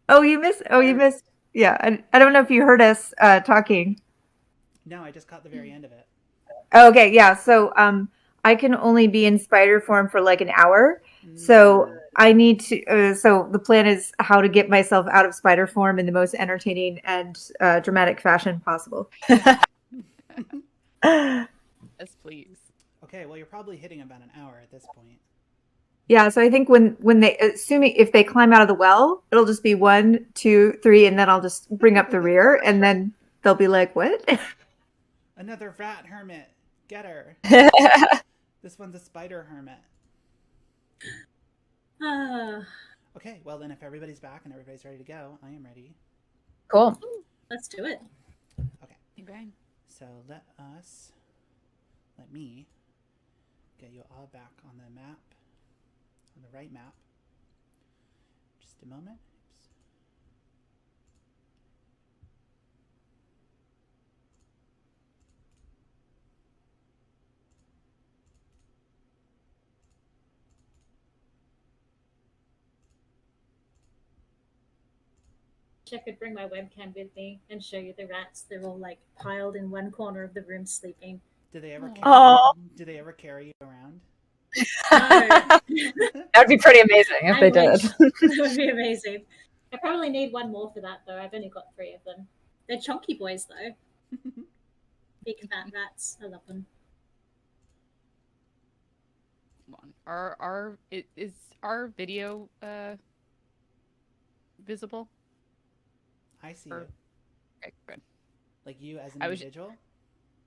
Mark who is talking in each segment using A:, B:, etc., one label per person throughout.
A: Oh, you missed. Oh, you missed. Yeah, I don't know if you heard us talking.
B: No, I just caught the very end of it.
A: Okay, yeah. So I can only be in spider form for like an hour. So
B: Mm.
A: I need to. So the plan is how to get myself out of spider form in the most entertaining and dramatic fashion possible.
C: Yes, please.
B: Okay, well, you're probably hitting about an hour at this point.
A: Yeah, so I think when they assuming if they climb out of the well, it'll just be one, two, three, and then I'll just bring up the rear, and then they'll be like, "What?"
B: Another rat hermit. Get her. This one's a spider hermit.
D: Ah,
B: Okay, well then, if everybody's back and everybody's ready to go, I am ready.
E: Cool.
D: let's do it.
B: Okay,
C: Okay.
B: so let me get you all back on the map, on the right map. Just a moment. Oops.
D: I could bring my webcam with me and show you the rats. They're all like piled in one corner of the room sleeping.
B: Do they ever
C: Aw.
B: carry?
E: Oh,
B: Do they ever carry you around?
D: No,
E: that'd be pretty amazing if
D: I
E: they did.
D: wish. That would be amazing. I probably need one more for that though. I've only got 3 of them. They're chunky boys though. Big fat rats. I love them.
C: Come on. Is our video visible?
B: I see
C: Or
B: you.
C: okay, good.
B: Like you as an
C: I was
B: individual.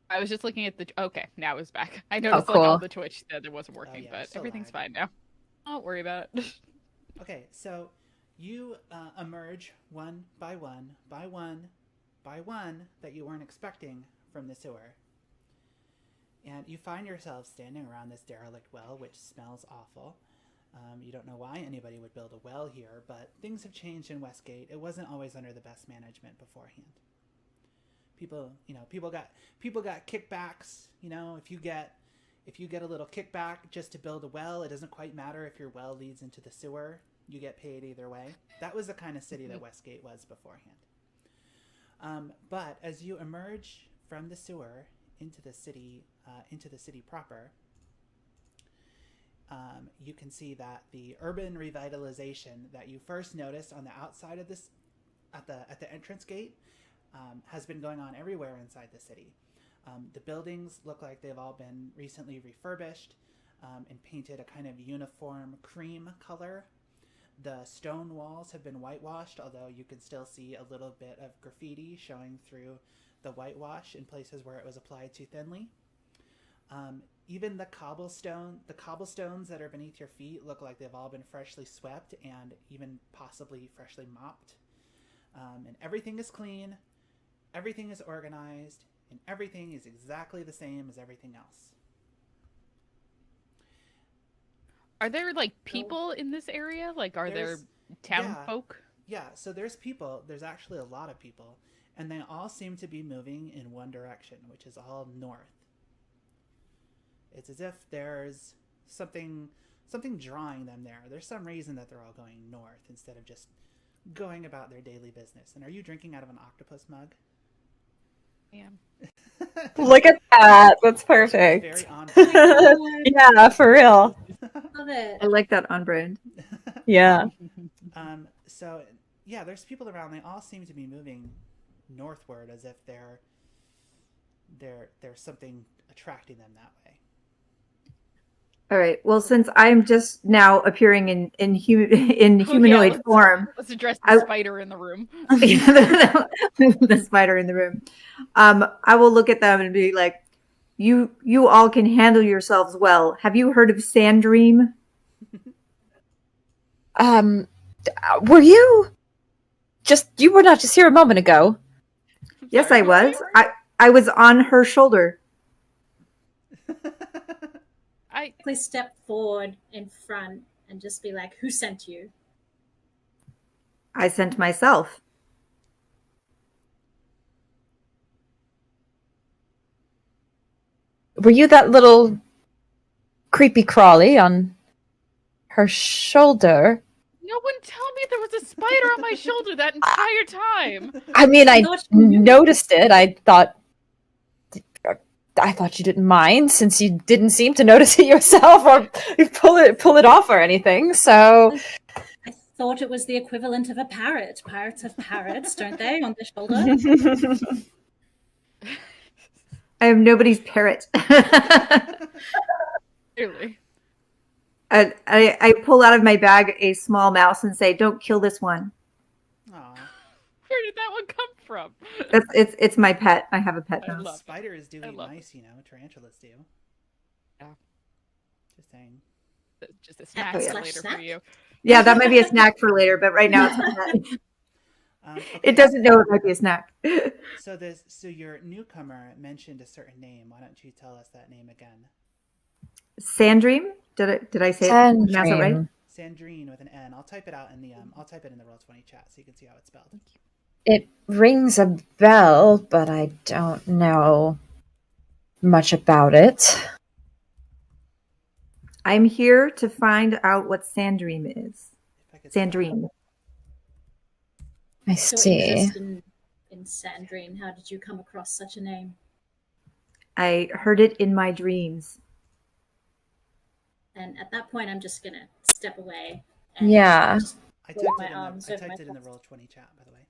C: I was just looking at the. Okay, now it's back. I
E: Oh,
C: noticed like all
E: cool.
C: the Twitch that it wasn't
B: Oh
C: working,
B: yeah,
C: but
B: just a
C: everything's
B: lag.
C: fine now. Don't worry about it.
B: Okay, so you emerge one by one that you weren't expecting from the sewer. And you find yourself standing around this derelict well, which smells awful. You don't know why anybody would build a well here, but things have changed in Westgate. It wasn't always under the best management beforehand. People got kickbacks. If you get a little kickback just to build a well, it doesn't quite matter if your well leads into the sewer. You get paid either way. That was the kind of city that Westgate was beforehand. But as you emerge from the sewer into the city proper, you can see that the urban revitalization that you first noticed on the outside of this, at the entrance gate, has been going on everywhere inside the city. The buildings look like they've all been recently refurbished and painted a kind of uniform cream color. The stone walls have been whitewashed, although you can still see a little bit of graffiti showing through the whitewash in places where it was applied too thinly. Even the cobblestones that are beneath your feet look like they've all been freshly swept and even possibly freshly mopped. And everything is clean, everything is organized, and everything is exactly the same as everything else.
C: Are there like people in this area? Like, are there
B: There's,
C: town
B: yeah,
C: folk?
B: yeah. So there's people. There's actually a lot of people, and they all seem to be moving in one direction, which is all north. It's as if there's something drawing them there. There's some reason that they're all going north instead of just going about their daily business. And are you drinking out of an octopus mug?
C: Yeah.
E: Look at that. That's
B: Very
E: perfect.
B: on brand.
E: Yeah, for real.
D: Love it.
A: I like that on brand.
E: Yeah.
B: So yeah, there's people around. They all seem to be moving northward as if there's something attracting them that way.
A: All right. Well, since I'm just now appearing in
C: Oh yeah,
A: humanoid form,
C: let's address the
A: I
C: spider in the room.
A: the spider in the room, I will look at them and be like, "You all can handle yourselves well. Have you heard of Sand Dream?"
E: Um, were you were not just here a moment ago?
A: Yes,
C: Sorry,
A: I
C: who are
A: was.
C: you?
A: I was on her shoulder.
C: I
D: Please step forward in front and just be like, "Who sent you?"
A: I sent myself.
E: Were you that little creepy crawly on her shoulder?
C: No one tell me there was a spider on my shoulder that entire time.
E: I mean, I
D: Not you.
E: noticed it. I thought you didn't mind since you didn't seem to notice it yourself or pull it off or anything. So
D: I thought it was the equivalent of a parrot. Pirates have parrots, don't they, on their shoulder?
A: I am nobody's parrot.
C: Clearly.
A: I pull out of my bag a small mouse and say, "Don't kill this one."
B: Aw.
C: Where did that one come from?
A: It's my pet. I have a pet
C: I
A: mouse.
C: love
B: Spiders do
C: I
B: eat
C: love
B: mice, tarantulas do.
C: Yeah.
B: Just saying.
C: Just a snack
A: Oh, yeah.
C: for later
D: Snack?
C: for you.
A: Yeah, that might be a snack for later, but right now it's my pet.
B: Okay,
A: It doesn't know it might be a snack.
B: So your newcomer mentioned a certain name. Why don't you tell us that name again?
A: Sandream? Did I say it? Pronounce it right?
E: Sandream.
B: Sandrine with an N. I'll type it out in the I'll type it in the Roll20 chat so you can see how it's spelled.
E: It rings a bell, but I don't know much about it.
A: I'm here to find out what Sandream is.
B: If I could spell it.
A: Sandream.
E: I
D: Your
E: see.
D: interest in Sandrine, how did you come across such a name?
A: I heard it in my dreams.
D: And at that point, I'm just going to step away. And
E: Yeah.
D: just
B: I
D: put
B: typed
D: my
B: it in
D: arms
B: the, I
D: over
B: typed
D: my
B: it in the
D: chest.
B: Roll20 chat, by the way.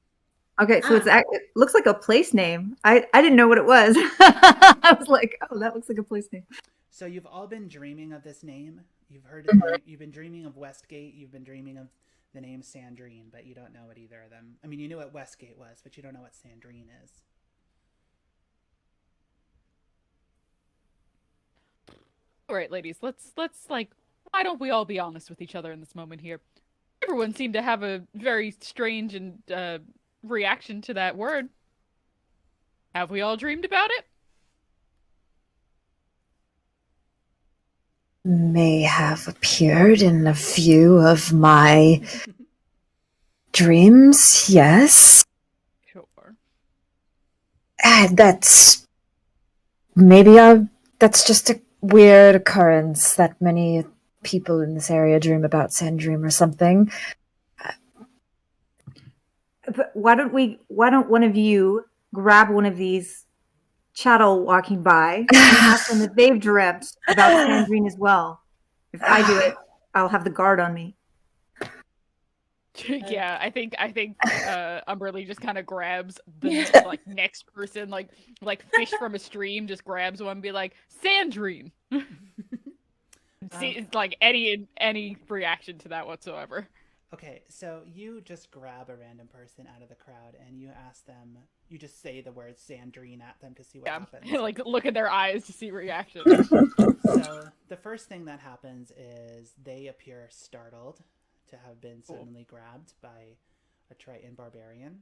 A: Okay, so
D: Ah.
A: it looks like a place name. I didn't know what it was. I was like, oh, that looks like a place name.
B: So you've all been dreaming of this name. You've heard you've been dreaming of Westgate. You've been dreaming of the name Sandrine, but you don't know what either of them. I mean, you knew what Westgate was, but you don't know what Sandrine is.
C: All right, ladies, let's like, why don't we all be honest with each other in this moment here? Everyone seemed to have a very strange and reaction to that word. Have we all dreamed about it?
E: May have appeared in a few of my dreams, yes.
C: Sure.
E: That's just a weird occurrence that many people in this area dream about Sandream or something.
A: But why don't one of you grab one of these chattel walking by and ask them if they've dreamt about Sandrine as well? If I do it, I'll have the guard on me.
C: Yeah, I think Umberlee just kind of grabs the like next person, like fish from a stream, just grabs one and be like, Sandrine. See, it's like any reaction to that whatsoever.
B: Okay, so you just grab a random person out of the crowd and you ask them, you just say the word Sandrine at them to see what happens.
C: Like look in their eyes to see reaction.
B: So the first thing that happens is they appear startled to have been suddenly grabbed by a Triton barbarian.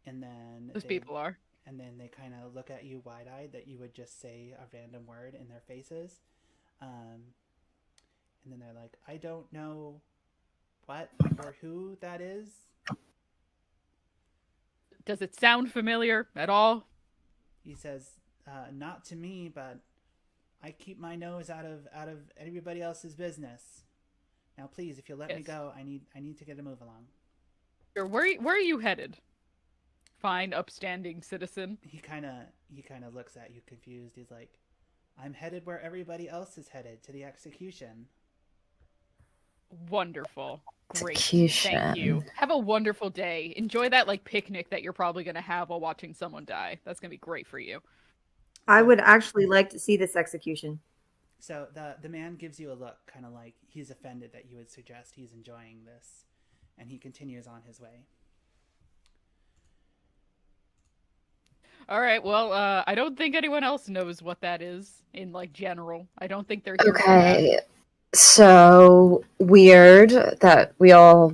B: And then
C: Those people are.
B: And then they kind of look at you wide-eyed that you would just say a random word in their faces. And then they're like, I don't know what or who that is.
C: Does it sound familiar at all?
B: He says, not to me, but I keep my nose out of everybody else's business. Now, please, if you'll let me go, I need to get a move along.
C: Sure. Where are you headed? Fine, upstanding citizen.
B: He kind of looks at you confused. He's like, I'm headed where everybody else is headed, to the execution.
C: Wonderful. Great.
E: Execution.
C: Thank you. Have a wonderful day. Enjoy that like picnic that you're probably going to have while watching someone die. That's going to be great for you.
A: I would actually like to see this execution.
B: So the man gives you a look, kind of like he's offended that you would suggest he's enjoying this, and he continues on his way.
C: All right. Well, I don't think anyone else knows what that is in like general. I don't think they're here for that.
E: Okay. So weird that we all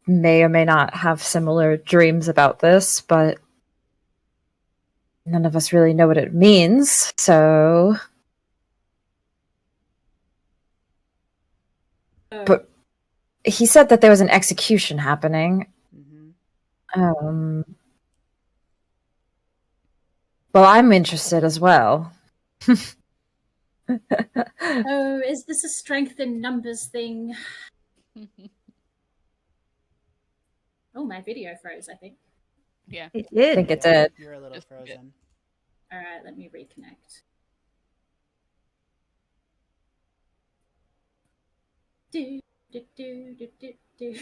E: may or may not have similar dreams about this, but none of us really know what it means, so... But he said that there was an execution happening.
B: Mm-hmm.
E: Well, I'm interested as well.
D: Oh, is this a strength in numbers thing? Oh, my video froze, I think.
C: Yeah.
A: It
E: I
A: did.
E: think it did.
B: You're a little
C: Just a bit.
B: frozen.
D: All right, let me reconnect. Do, do, do, do, do, do.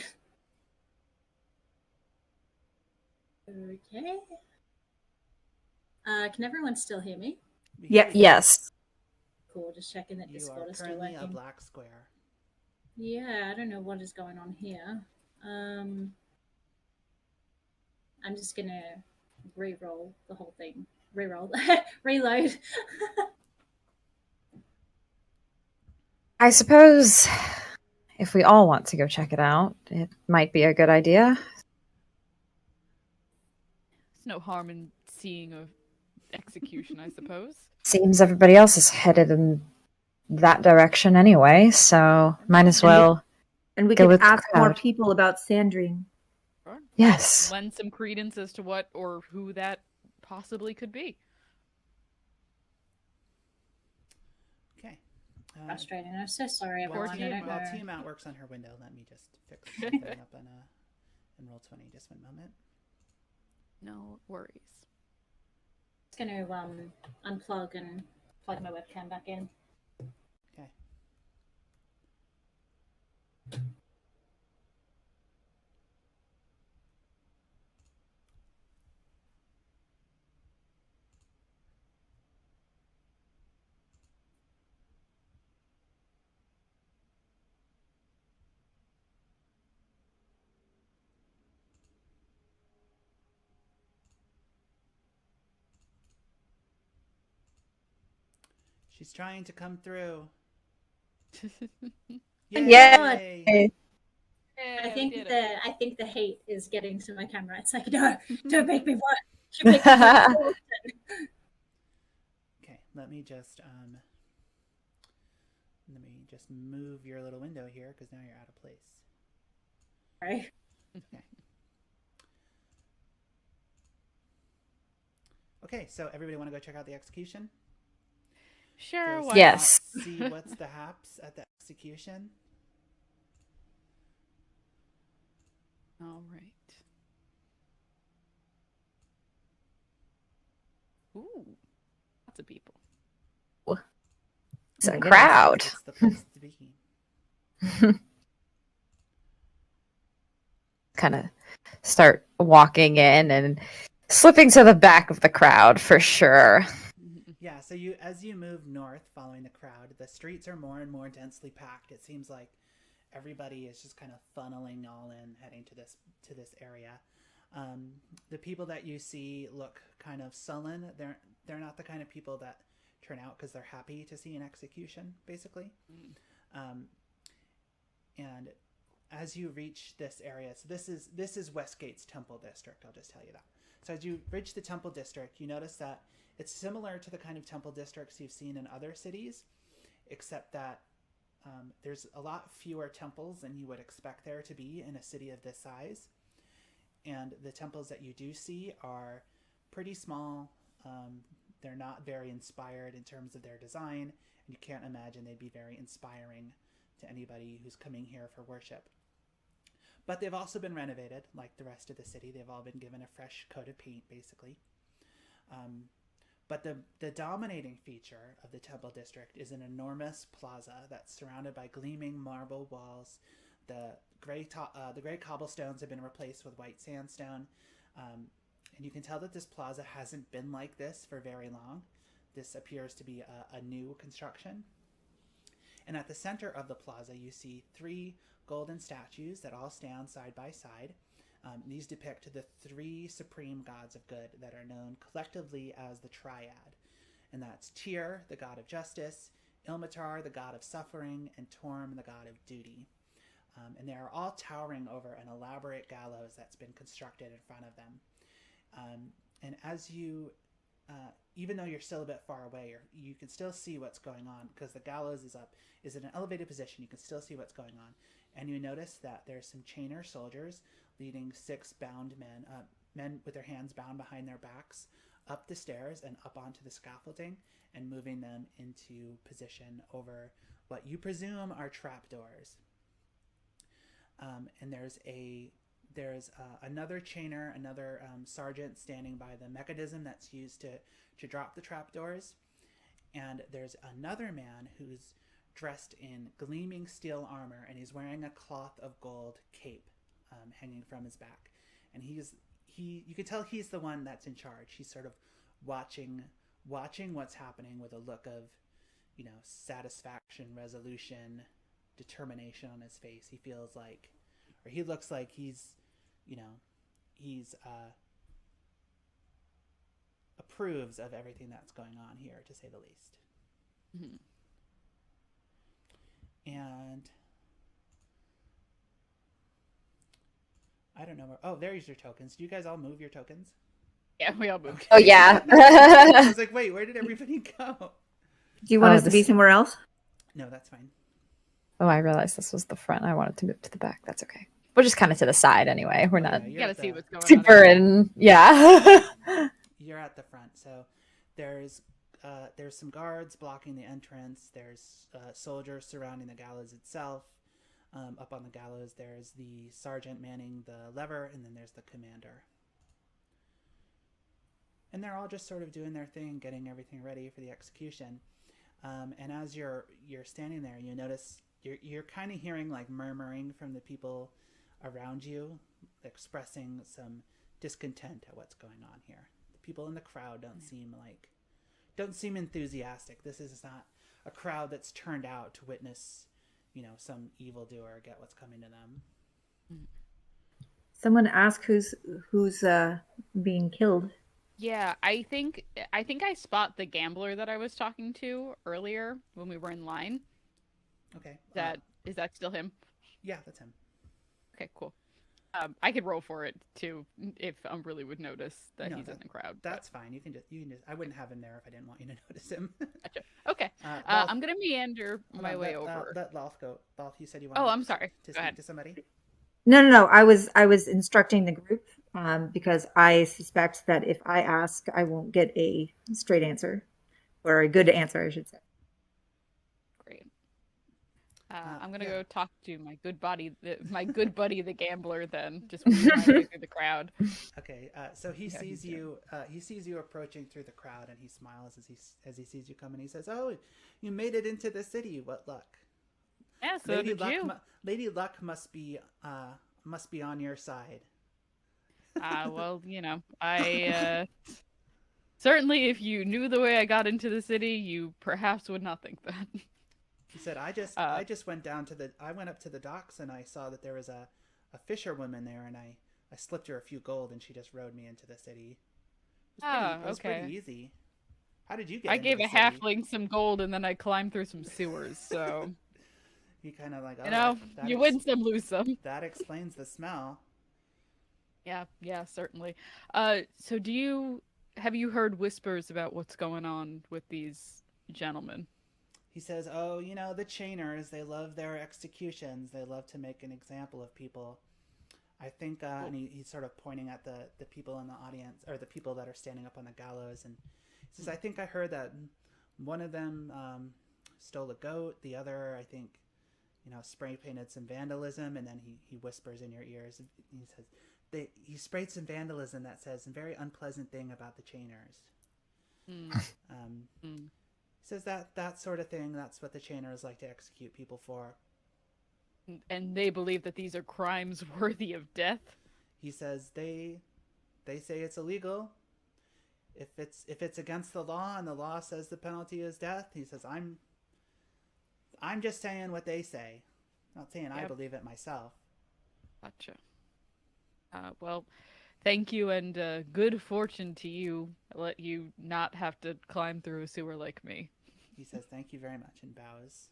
D: Okay. Can everyone still hear me?
B: We
A: Yes.
B: hear you.
E: Yes.
D: Cool, just checking that
B: You
D: Discord
B: are
D: is still
B: currently a
D: working.
B: black square.
D: Yeah, I don't know what is going on here. I'm just gonna re-roll the whole thing. Re-roll. Reload.
E: I suppose if we all want to go check it out, it might be a good idea.
C: There's no harm in seeing a execution, I suppose.
E: Seems everybody else is headed in that direction anyway, so might as
A: And we-
E: well.
A: And we
E: Go
A: could
E: with the
A: ask more
E: crowd.
A: people about Sandrine.
C: Sure.
E: Yes.
C: Lend some credence as to what or who that possibly could be.
B: Okay.
D: Frustrating. I'm so sorry,
C: Poor
D: everyone. I don't
B: While
D: know.
B: Tiamat works on her window, let me just fix something up in Roll20. Just one moment.
C: No worries.
D: Just gonna unplug and plug my webcam back in.
B: Okay. She's trying to come through.
E: Yeah.
B: Yay!
D: I think the hate is getting to my camera. It's like, no, don't make me watch. You make me watch so often.
B: Okay, let me just move your little window here because now you're out of place.
D: Sorry.
B: Okay. Okay, so everybody want to go check out the execution?
C: Sure,
B: Does
C: why
E: Yes.
B: Scott see what's the haps at the execution?
C: not? All right. Ooh, lots of people.
E: It's a
A: my goodness.
E: crowd.
B: It's the place to be.
E: Kind of start walking in and slipping to the back of the crowd for sure.
B: Yeah, so as you move north following the crowd, the streets are more and more densely packed. It seems like everybody is just kind of funneling all in, heading to this area. The people that you see look kind of sullen. They're not the kind of people that turn out because they're happy to see an execution, basically. And as you reach this area, so this is Westgate's Temple District. I'll just tell you that. So as you reach the Temple District, you notice that it's similar to the kind of temple districts you've seen in other cities, except that there's a lot fewer temples than you would expect there to be in a city of this size. And the temples that you do see are pretty small. They're not very inspired in terms of their design, and you can't imagine they'd be very inspiring to anybody who's coming here for worship. But they've also been renovated, like the rest of the city. They've all been given a fresh coat of paint, basically. But the dominating feature of the Temple District is an enormous plaza that's surrounded by gleaming marble walls. The gray cobblestones have been replaced with white sandstone. And you can tell that this plaza hasn't been like this for very long. This appears to be a new construction. And at the center of the plaza, you see 3 golden statues that all stand side by side. These depict the 3 supreme gods of good that are known collectively as the Triad. And that's Tyr, the god of justice, Ilmatar, the god of suffering, and Torm, the god of duty. And they are all towering over an elaborate gallows that's been constructed in front of them. And as you, even though you're still a bit far away, you can still see what's going on because the gallows is in an elevated position. You can still see what's going on. And you notice that there's some chainer soldiers leading 6 bound men with their hands bound behind their backs, up the stairs and up onto the scaffolding and moving them into position over what you presume are trapdoors. And there's another chainer, another sergeant standing by the mechanism that's used to drop the trapdoors. And there's another man who's dressed in gleaming steel armor, and he's wearing a cloth of gold cape hanging from his back. And you can tell he's the one that's in charge. He's sort of watching what's happening with a look of, satisfaction, resolution, determination on his face. He feels like, or he looks like he's approves of everything that's going on here, to say the least.
C: Mm-hmm.
B: And I don't know where. Oh, there's your tokens. Do you guys all move your tokens?
C: Yeah, we all moved.
B: Okay.
E: Oh, yeah.
B: I was like, wait, where did everybody go?
A: Do you want
E: Oh,
A: us to be somewhere else?
B: No, that's fine.
E: Oh, I realized this was the front. I wanted to move to the back. That's okay. We're just kind of to the side anyway. We're not
B: Yeah,
C: You gotta see what's going on.
E: super in. Yeah.
B: You're at the front, so there's some guards blocking the entrance. There's soldiers surrounding the gallows itself. Up on the gallows, there's the sergeant manning the lever, and then there's the commander. And they're all just sort of doing their thing, getting everything ready for the execution. And as you're standing there, you notice you're kind of hearing like murmuring from the people around you, expressing some discontent at what's going on here. The people in the crowd don't seem enthusiastic. This is not a crowd that's turned out to witness, some evildoer get what's coming to them.
A: Someone ask who's being killed.
C: Yeah, I think I spot the gambler that I was talking to earlier when we were in line.
B: Okay.
C: Is that still him?
B: Yeah, that's him.
C: Okay, cool. I could roll for it too if Umberlee would notice that he's in the crowd.
B: That's fine. You can just. I wouldn't have him there if I didn't want you to notice him.
C: Gotcha. Okay.
B: Lolth,
C: I'm gonna meander my way
B: let,
C: over.
B: Let Lolth go. Lolth, you said you wanted.
C: Oh, I'm sorry.
B: To
C: Go ahead.
B: speak to somebody.
A: No. I was instructing the group because I suspect that if I ask, I won't get a straight answer, or a good answer, I should say.
C: Great. I'm gonna go talk to my good buddy, the gambler. Then just weave my way through the crowd.
B: Okay. So he sees you. He sees you approaching through the crowd, and he smiles as he sees you come, and he says, "Oh, you made it into the city. What luck!"
C: Yeah, so did you.
B: Lady Luck must be on your side.
C: Well, I certainly, if you knew the way I got into the city, you perhaps would not think that.
B: He said, I just went up to the docks, and I saw that there was a fisherwoman there, and I slipped her a few gold, and she just rowed me into the city. It was pretty easy. How did you get
C: I
B: into
C: gave
B: the
C: a
B: city?
C: halfling some gold, and then I climbed through some sewers, so...
B: You kind of like,
C: you win some, lose some.
B: That explains the smell.
C: Yeah, certainly. So have you heard whispers about what's going on with these gentlemen?
B: He says, oh, the chainers, they love their executions. They love to make an example of people. I think, and he's sort of pointing at the people in the audience, or the people that are standing up on the gallows, and he says, I think I heard that one of them stole a goat, the other, I think, spray painted some vandalism, and then he whispers in your ears, and he says, he sprayed some vandalism that says a very unpleasant thing about the chainers. He says that sort of thing, that's what the chainers like to execute people for.
C: And they believe that these are crimes worthy of death?
B: He says they say it's illegal. If it's against the law and the law says the penalty is death, he says, I'm just saying what they say. Not saying I believe it myself.
C: Gotcha. Well, thank you, and good fortune to you. I'll let you not have to climb through a sewer like me.
B: He says, thank you very much, and bows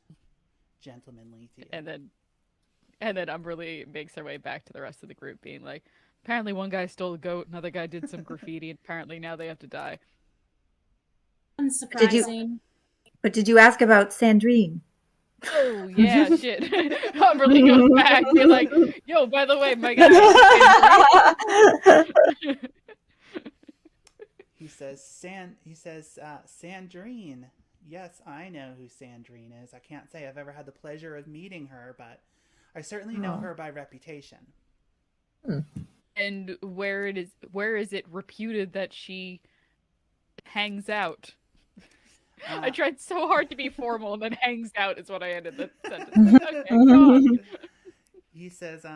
B: gentlemanly to you.
C: And then Umberlee makes her way back to the rest of the group, being like, apparently one guy stole a goat, another guy did some graffiti, and apparently now they have to die.
D: Unsurprising.
A: But did you ask about Sandrine?
C: Oh, yeah, shit. Umberlee goes back, be like, yo, by the way, my guy.
B: He says, Sandrine. Yes, I know who Sandrine is. I can't say I've ever had the pleasure of meeting her, but I certainly know her by reputation.
C: And where is it reputed that she hangs out? I tried so hard to be formal, and then hangs out is what I ended the sentence. Okay, go on.
B: He says,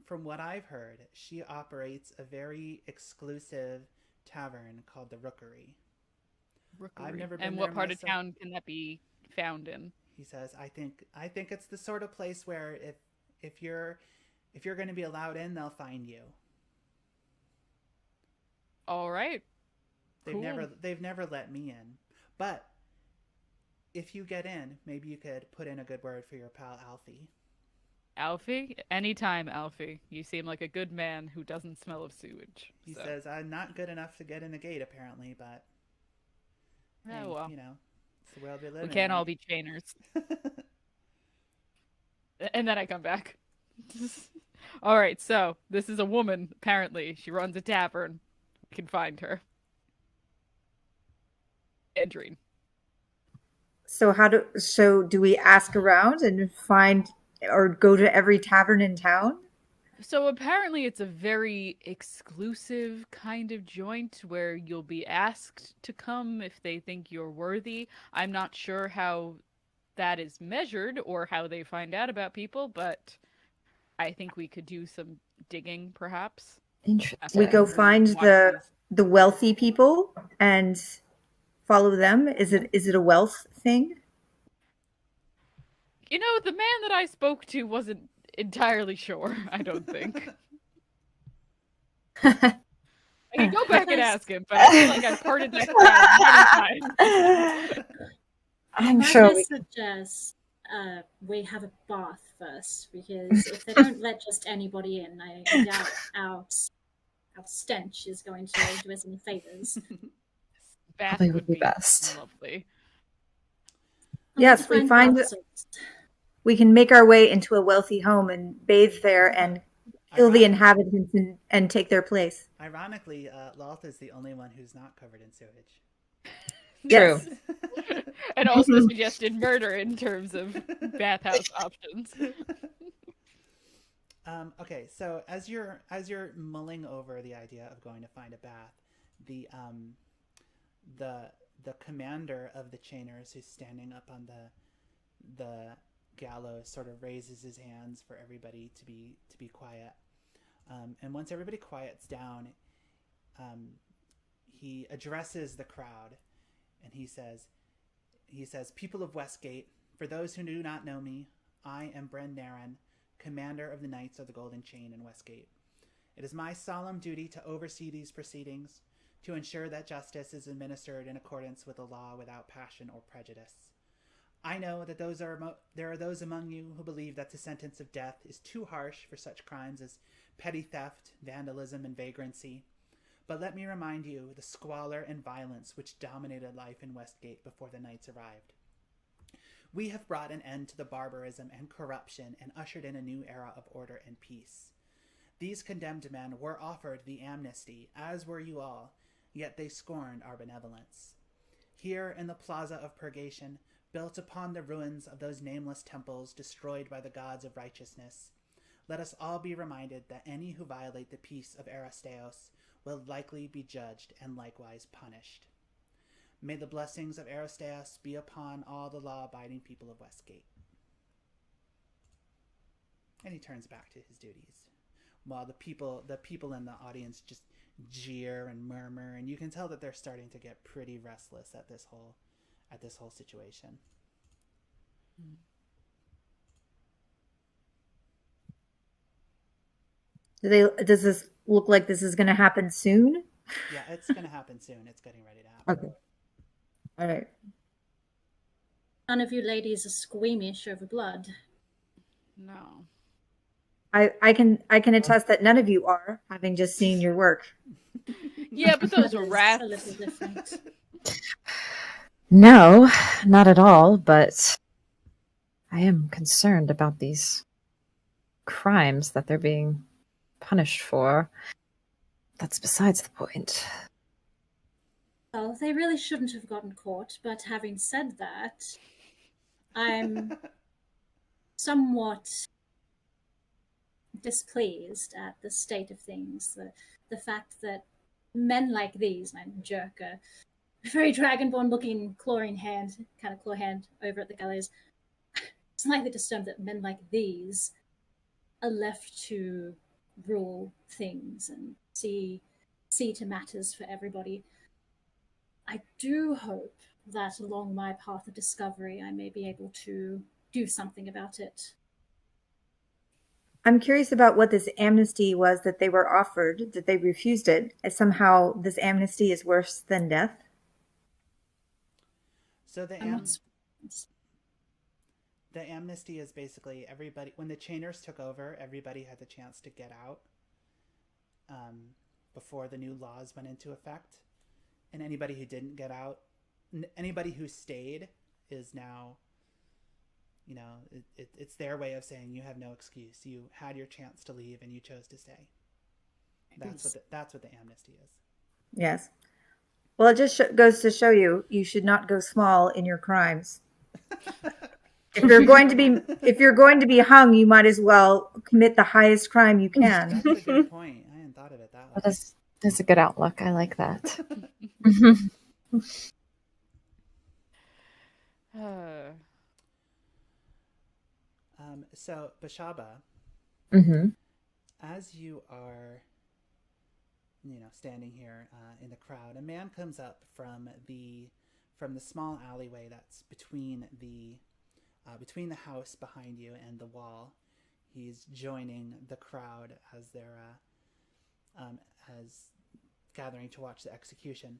B: from what I've heard, she operates a very exclusive tavern called the Rookery. I've never been
C: and
B: there
C: what part
B: myself.
C: of town can that be found in?
B: He says, I think it's the sort of place where if you're going to be allowed in, they'll find you.
C: All right.
B: They've never let me in. But if you get in, maybe you could put in a good word for your pal Alfie.
C: Alfie? Anytime, Alfie. You seem like a good man who doesn't smell of sewage.
B: He says, I'm not good enough to get in the gate, apparently, but hey,
C: well.
B: It's the world we live in.
C: We can't all be chainers. And then I come back. All right, so this is a woman, apparently. She runs a tavern. We can find her. Sandrine.
A: So do we ask around and find or go to every tavern in town?
C: So apparently it's a very exclusive kind of joint where you'll be asked to come if they think you're worthy. I'm not sure how that is measured or how they find out about people, but I think we could do some digging, perhaps.
E: Interesting.
A: We go find the wealthy people and follow them. Is it a wealth thing?
C: You know, the man that I spoke to wasn't entirely sure, I don't think. I can go back and ask him, but I feel like I've parted that crowd many times.
E: I'm sure we
D: suggest we have a bath first, because if they don't let just anybody in, I doubt our stench is going to do us any favors.
C: Bath
E: probably would be best.
C: Lovely.
A: Yes, we find we can make our way into a wealthy home and bathe there and kill the inhabitants and take their place.
B: Ironically, Lolth is the only one who's not covered in sewage.
E: True.
C: Yes. And also suggested murder in terms of bathhouse options.
B: Okay, so as you're mulling over the idea of going to find a bath, the commander of the chainers, who's standing up on the gallows, sort of raises his hands for everybody to be quiet. And once everybody quiets down, he addresses the crowd, and he says, "People of Westgate, for those who do not know me, I am Bren Naren, commander of the Knights of the Golden Chain in Westgate. It is my solemn duty to oversee these proceedings, to ensure that justice is administered in accordance with the law without passion or prejudice. I know that there are those among you who believe that the sentence of death is too harsh for such crimes as petty theft, vandalism, and vagrancy. But let me remind you the squalor and violence which dominated life in Westgate before the Knights arrived. We have brought an end to the barbarism and corruption and ushered in a new era of order and peace. These condemned men were offered the amnesty, as were you all, yet they scorned our benevolence. Here in the Plaza of Purgation, built upon the ruins of those nameless temples destroyed by the gods of righteousness, let us all be reminded that any who violate the peace of Aristeos will likely be judged and likewise punished. May the blessings of Aristeos be upon all the law-abiding people of Westgate." And he turns back to his duties, while the people in the audience just jeer and murmur, and you can tell that they're starting to get pretty restless at this whole situation.
A: Does this look like this is going to happen soon?
B: Yeah, it's going to happen soon. It's getting ready to happen.
A: Okay. All right.
D: None of you ladies are squeamish over blood.
C: No.
A: I can attest that none of you are, having just seen your work.
C: Yeah, but those
D: That
C: were
D: is
C: rats.
D: a little different.
E: No, not at all, but I am concerned about these crimes that they're being punished for. That's besides the point.
D: Well, they really shouldn't have gotten caught, but having said that, I'm somewhat displeased at the state of things. The fact that men like these, and I jerk a very dragonborn looking clawing hand, kind of claw hand over at the gallows, slightly disturbed that men like these are left to rule things and see to matters for everybody. I do hope that along my path of discovery I may be able to do something about it.
A: I'm curious about what this amnesty was that they were offered, that they refused it. As somehow this amnesty is worse than death.
B: So the
D: I'm not
B: the amnesty is basically everybody. When the chainers took over, everybody had the chance to get out before the new laws went into effect. And anybody who didn't get out, anybody who stayed is now, you know, it's their way of saying you have no excuse. You had your chance to leave and you chose to stay. That's what the amnesty is.
A: Yes. Well, it just goes to show you should not go small in your crimes. If you're going to be hung, you might as well commit the highest crime you can.
B: That's a good point. I hadn't thought of it that way.
E: That's a good outlook. I like that.
B: So Beshaba,
E: Mm-hmm.
B: as you are, standing here in the crowd, a man comes up from the small alleyway that's between the house behind you and the wall. He's joining the crowd as they're as gathering to watch the execution.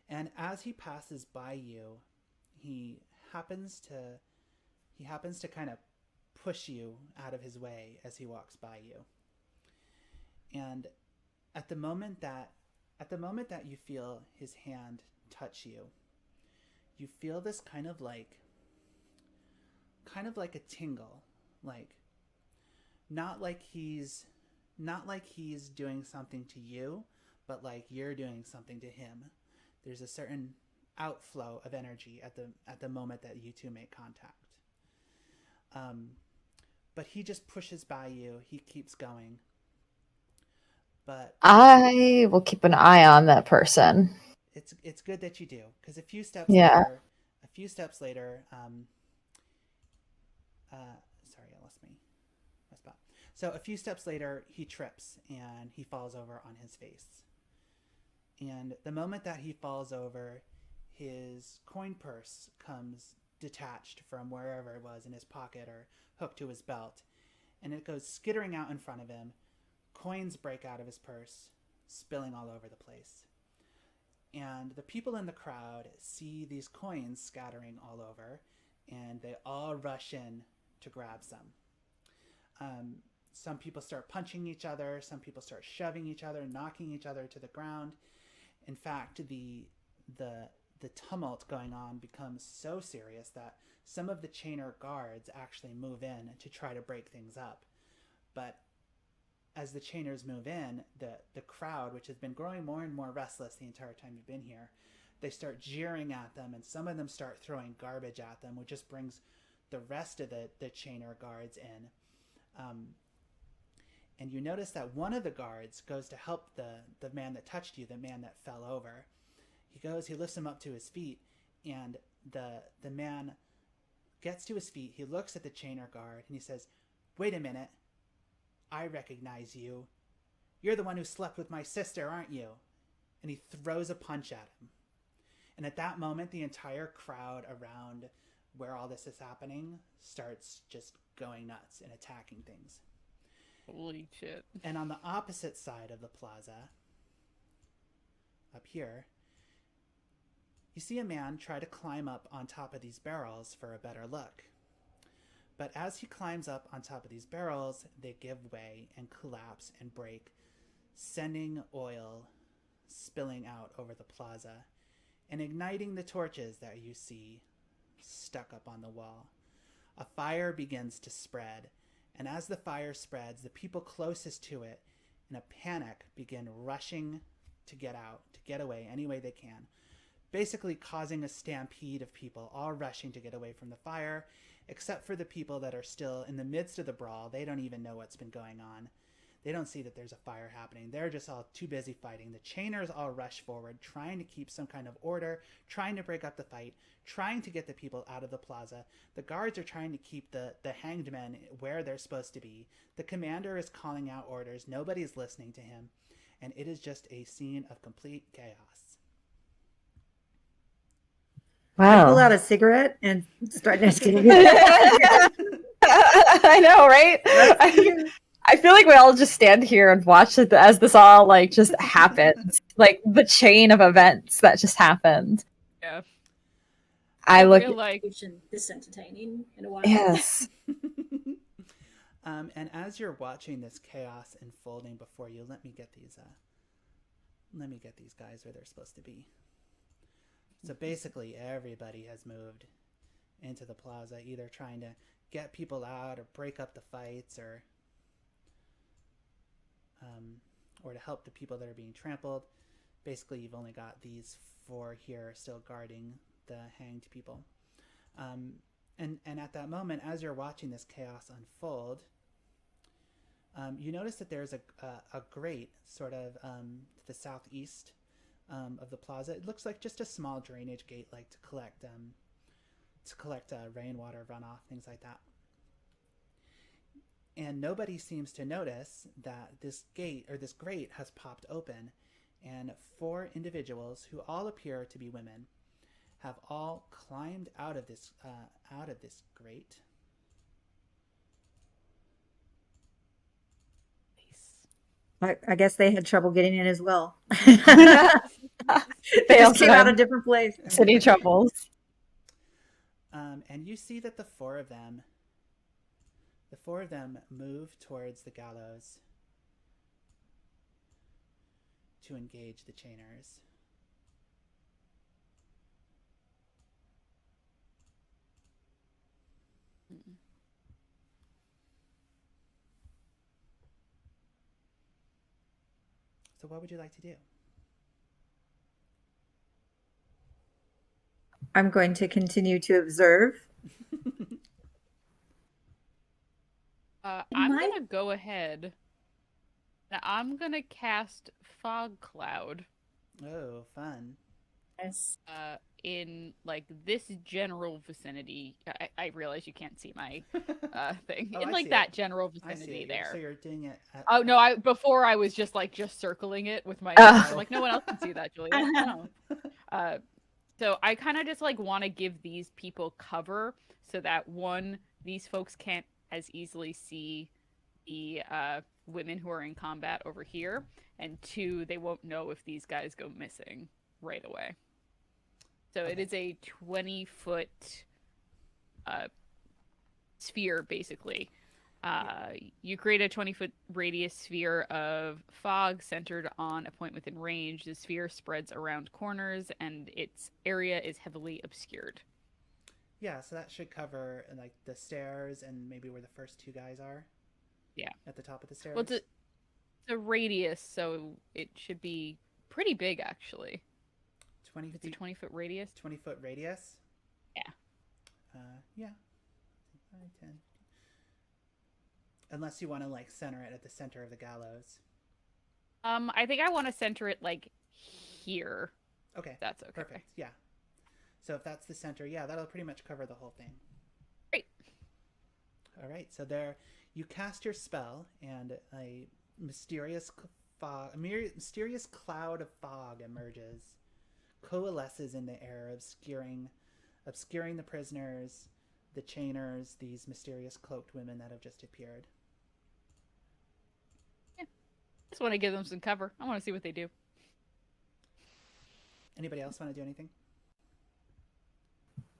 B: And as he passes by you, he happens to kind of push you out of his way as he walks by you. And at the moment that you feel his hand touch you, you feel this kind of like a tingle, like not like he's doing something to you, but like you're doing something to him. There's a certain outflow of energy at the moment that you two make contact. But he just pushes by you. He keeps going. But
E: I will keep an eye on that person.
B: it's good that you do, because a few steps later, sorry, I lost my spot. So a few steps later, he trips and he falls over on his face. And the moment that he falls over, his coin purse comes detached from wherever it was in his pocket or hooked to his belt, and it goes skittering out in front of him. Coins break out of his purse, spilling all over the place. And the people in the crowd see these coins scattering all over, and they all rush in to grab some. Some people start punching each other, some people start shoving each other, knocking each other to the ground. In fact, the tumult going on becomes so serious that some of the chainer guards actually move in to try to break things up. But as the chainers move in, the crowd, which has been growing more and more restless the entire time you've been here, they start jeering at them, and some of them start throwing garbage at them, which just brings the rest of the chainer guards in. And you notice that one of the guards goes to help the man that touched you, the man that fell over. He lifts him up to his feet, and the man gets to his feet. He looks at the chainer guard, and he says, "Wait a minute. I recognize you. You're the one who slept with my sister, aren't you?" And he throws a punch at him. And at that moment, the entire crowd around where all this is happening starts just going nuts and attacking things.
C: Holy shit.
B: And on the opposite side of the plaza, up here, you see a man try to climb up on top of these barrels for a better look. But as he climbs up on top of these barrels, they give way and collapse and break, sending oil spilling out over the plaza and igniting the torches that you see stuck up on the wall. A fire begins to spread, and as the fire spreads, the people closest to it, in a panic, begin rushing to get out, to get away any way they can. basically causing a stampede of people, all rushing to get away from the fire, except for the people that are still in the midst of the brawl. They don't even know what's been going on. They don't see that there's a fire happening. They're just all too busy fighting. The chainers all rush forward, trying to keep some kind of order, trying to break up the fight, trying to get the people out of the plaza. The guards are trying to keep the hanged men where they're supposed to be. The commander is calling out orders. Nobody's listening to him. And it is just a scene of complete chaos.
A: I pull
E: Wow.
A: out a cigarette and start nesting.
E: I know, right? I feel like we all just stand here and watch it as this all like just happens, like the chain of events that just happened.
C: Yeah.
E: I look.
C: feel like
D: This entertaining in a while.
E: Yes.
B: And as you're watching this chaos unfolding before you, let me get these guys where they're supposed to be. So basically, everybody has moved into the plaza, either trying to get people out or break up the fights, or to help the people that are being trampled. Basically, you've only got these 4 here still guarding the hanged people. And at that moment, as you're watching this chaos unfold, you notice that there's a grate sort of to the southeast of the plaza. It looks like just a small drainage gate, like to collect rainwater runoff, things like that. And nobody seems to notice that this gate or this grate has popped open, and 4 individuals who all appear to be women have all climbed out of this grate.
A: I guess they had trouble getting in as well.
E: They
A: They just
E: also
A: came out
E: had
A: a different place.
E: city troubles.
B: And you see that the four of them move towards the gallows to engage the chainers. So what would you like to do?
A: I'm going to continue to observe.
C: I'm gonna go ahead. Now I'm gonna cast Fog Cloud.
B: Oh, fun.
D: Yes.
C: In like this general vicinity. I realize you can't see my thing.
B: Oh,
C: In
B: I
C: like
B: see
C: that
B: it.
C: general
B: I see
C: vicinity
B: it.
C: there.
B: So you're doing it at...
C: Oh no! Before I was just circling it with my.
E: Oh.
C: Like no one else can see that, Julia. No. So I kind of just want to give these people cover so that 1, these folks can't as easily see the women who are in combat over here, and 2, they won't know if these guys go missing right away. So it is a 20-foot sphere, basically. You create a 20-foot radius sphere of fog centered on a point within range. The sphere spreads around corners, and its area is heavily obscured.
B: Yeah, so that should cover like the stairs and maybe where the first 2 guys are.
C: Yeah.
B: At the top of the stairs.
C: Well, it's a radius, so it should be pretty big, actually.
B: 20
C: It's a
B: feet,
C: 20-foot radius.
B: 20-foot radius?
C: Yeah.
B: Yeah. 5, 10. Unless you want to center it at the center of the gallows.
C: I think I want to center it here.
B: Okay.
C: That's okay.
B: Perfect. Yeah. So if that's the center, yeah, that'll pretty much cover the whole thing.
C: Great.
B: All right. So there, you cast your spell, and a mysterious cloud of fog emerges, coalesces in the air, obscuring the prisoners, the chainers, these mysterious cloaked women that have just appeared.
C: Yeah. Just want to give them some cover. I want to see what they do.
B: Anybody else want to do anything?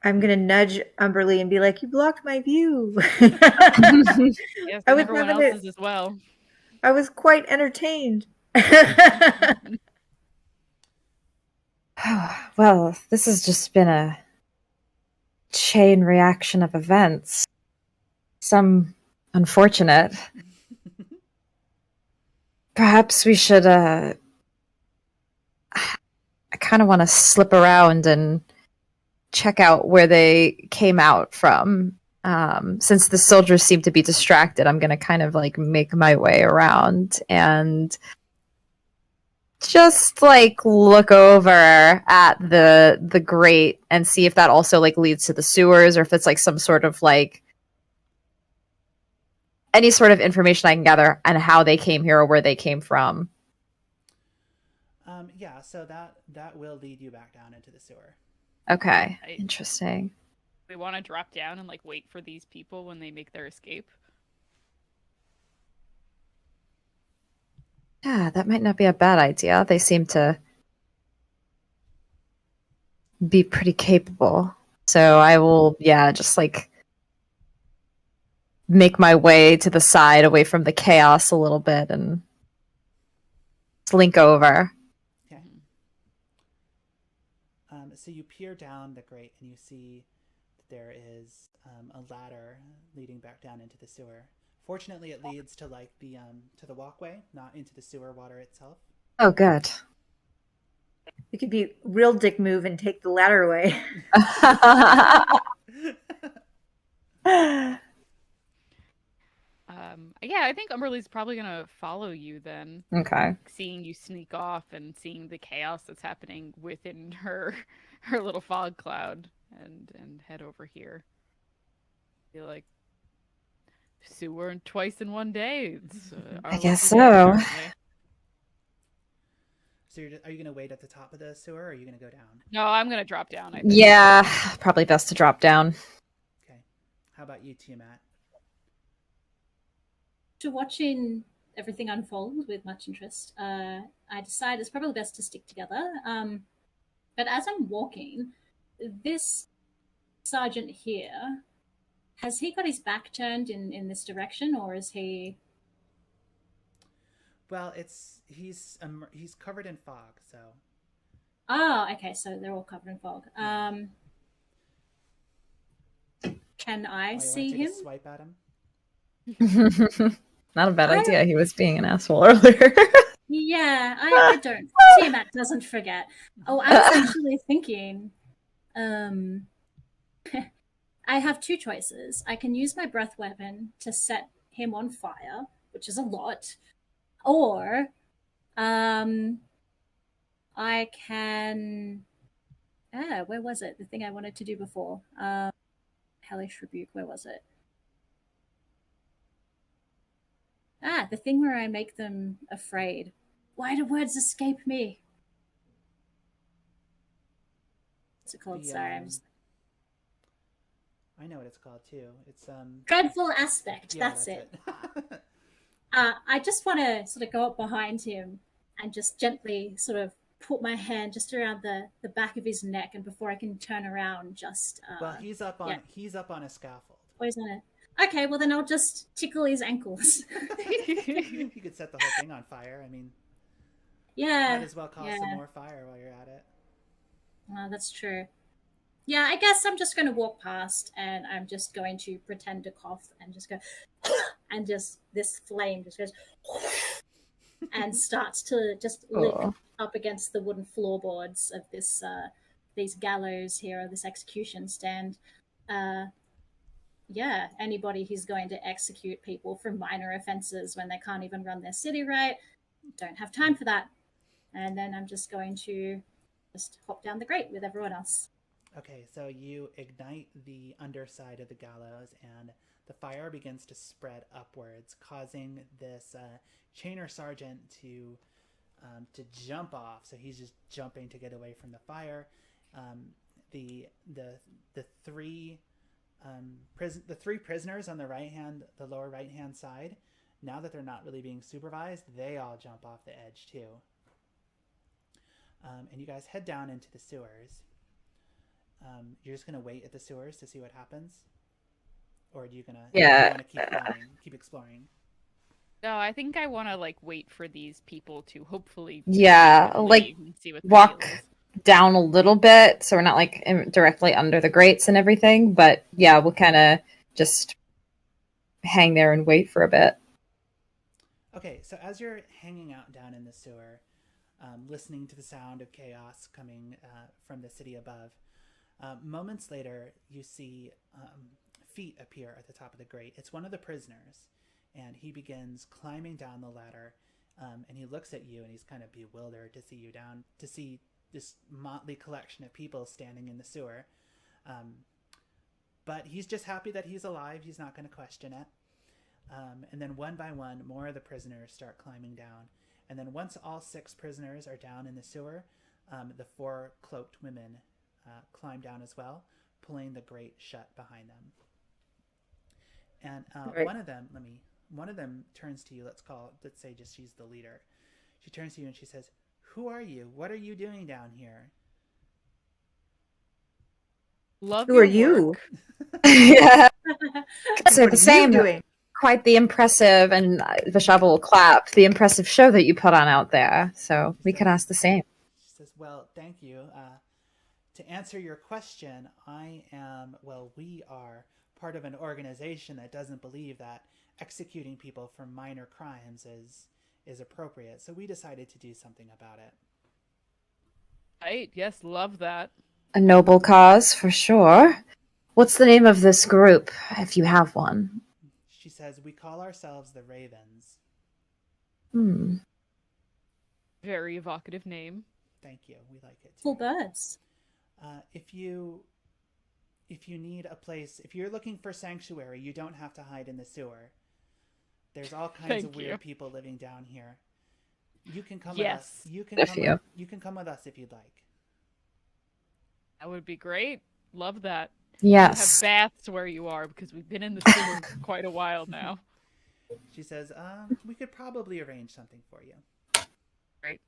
A: I'm going to nudge Umberlee and be like, "You blocked my view."
C: Yes,
A: I
C: and
A: was
C: everyone
A: having
C: else's as well.
A: I was quite entertained.
E: Well, this has just been a chain reaction of events. Some unfortunate. Perhaps we should kind of want to slip around and check out where they came out from. Since the soldiers seem to be distracted, I'm going to kind of like make my way around and just like look over at the grate and see if that also like leads to the sewers, or if it's like some sort of like any sort of information I can gather on how they came here or where they came from.
B: Yeah, so that will lead you back down into the sewer.
E: Okay, interesting.
C: We want to drop down and like wait for these people when they make their escape.
E: Yeah, that might not be a bad idea. They seem to be pretty capable. So I will, just like make my way to the side away from the chaos a little bit and slink over.
B: Okay. So you peer down the grate and you see that there is a ladder leading back down into the sewer. Fortunately, it leads to like the to the walkway, not into the sewer water itself.
E: Oh, good.
A: It could be real dick move and take the ladder away.
C: Yeah, I think Umberlee's probably gonna follow you then.
E: Okay.
C: Seeing you sneak off and seeing the chaos that's happening within her little fog cloud, and head over here. Feel like sewer twice in one day.
E: I guess so.
B: So are you going to wait at the top of the sewer, or are you going to go down?
C: No, I'm going to drop down. I think.
E: Yeah, probably best to drop down.
B: Okay. How about you, Tiamat?
D: After watching everything unfold with much interest, I decide it's probably best to stick together. But as I'm walking, this sergeant here, has he got his back turned in this direction, or is he?
B: Well, he's covered in fog, so.
D: Oh, okay. So they're all covered in fog. Can I see him?
B: A swipe at him.
E: Not a bad idea. He was being an asshole earlier.
D: Yeah, I don't. Tiamat doesn't forget. Oh, I was actually thinking. I have two choices. I can use my breath weapon to set him on fire, which is a lot, or I can. Where was it? The thing I wanted to do before. Hellish Rebuke. Where was it? The thing where I make them afraid. Why do words escape me? What's it called? Sorry, I'm just.
B: I know what it's called too. It's
D: Dreadful Aspect.
B: Yeah,
D: that's it. I just want to sort of go up behind him and just gently sort of put my hand just around the back of his neck, and before I can turn around, just.
B: Well, he's up on a scaffold.
D: Oh, he's on it. Okay, well then I'll just tickle his ankles.
B: You could set the whole thing on fire. I mean,
D: yeah.
B: Might as well cause some more fire while you're at it.
D: Oh, that's true. Yeah, I guess I'm just going to walk past, and I'm just going to pretend to cough and just go, and just this flame just goes, and starts to just lick up against the wooden floorboards of this these gallows here, or this execution stand. Yeah, anybody who's going to execute people for minor offenses when they can't even run their city right, don't have time for that. And then I'm just going to just hop down the grate with everyone else.
B: Okay, so you ignite the underside of the gallows, and the fire begins to spread upwards, causing this chainer sergeant to jump off. So he's just jumping to get away from the fire. The three prisoners on the lower right hand side, now that they're not really being supervised, they all jump off the edge too. And you guys head down into the sewers. You're just gonna wait at the sewers to see what happens, or are you gonna keep exploring?
C: No, I think I want to like wait for these people to hopefully
E: like
C: see what
E: walk down a little bit so we're not like directly under the grates and everything, but yeah, we'll kind of just hang there and wait for a bit.
B: Okay, so as you're hanging out down in the sewer, listening to the sound of chaos coming from the city above. Moments later, you see feet appear at the top of the grate. It's one of the prisoners, and he begins climbing down the ladder, and he looks at you, and he's kind of bewildered to see you down, to see this motley collection of people standing in the sewer. But he's just happy that he's alive. He's not going to question it. And then one by one, more of the prisoners start climbing down. And then once all 6 prisoners are down in the sewer, the 4 cloaked women climb down as well, pulling the grate shut behind them. And
E: Right.
B: one of them turns to you. Let's say just she's the leader. She turns to you and she says, "Who are you? What are you doing down here?"
C: Love
A: Who
C: your
A: are you?
C: work.
E: Yeah. So
A: What
E: the
A: are
E: same.
A: you doing?
E: Quite the impressive, and Beshaba will clap, the impressive show that you put on out there. So we could ask the same.
B: She says, "Well, thank you. To answer your question, we are part of an organization that doesn't believe that executing people for minor crimes is appropriate. So we decided to do something about it."
C: Right? Yes, love that.
E: A noble cause, for sure. What's the name of this group, if you have one?
B: She says, "We call ourselves the Ravens."
E: Hmm.
C: Very evocative name.
B: Thank you. We like it too.
D: Full birds.
B: If you need a place, if you're looking for sanctuary, you don't have to hide in the sewer. There's all kinds
C: Thank
B: of
C: you.
B: weird people living down here. You can come
C: Yes.
B: with us. You can
E: Good
B: come
E: for you.
B: you can come with us if you'd like.
C: That would be great. Love that. You have
E: Yes.
C: baths where you are because we've been in the sewer for quite a while now.
B: She says, "We could probably arrange something for you."
C: Great.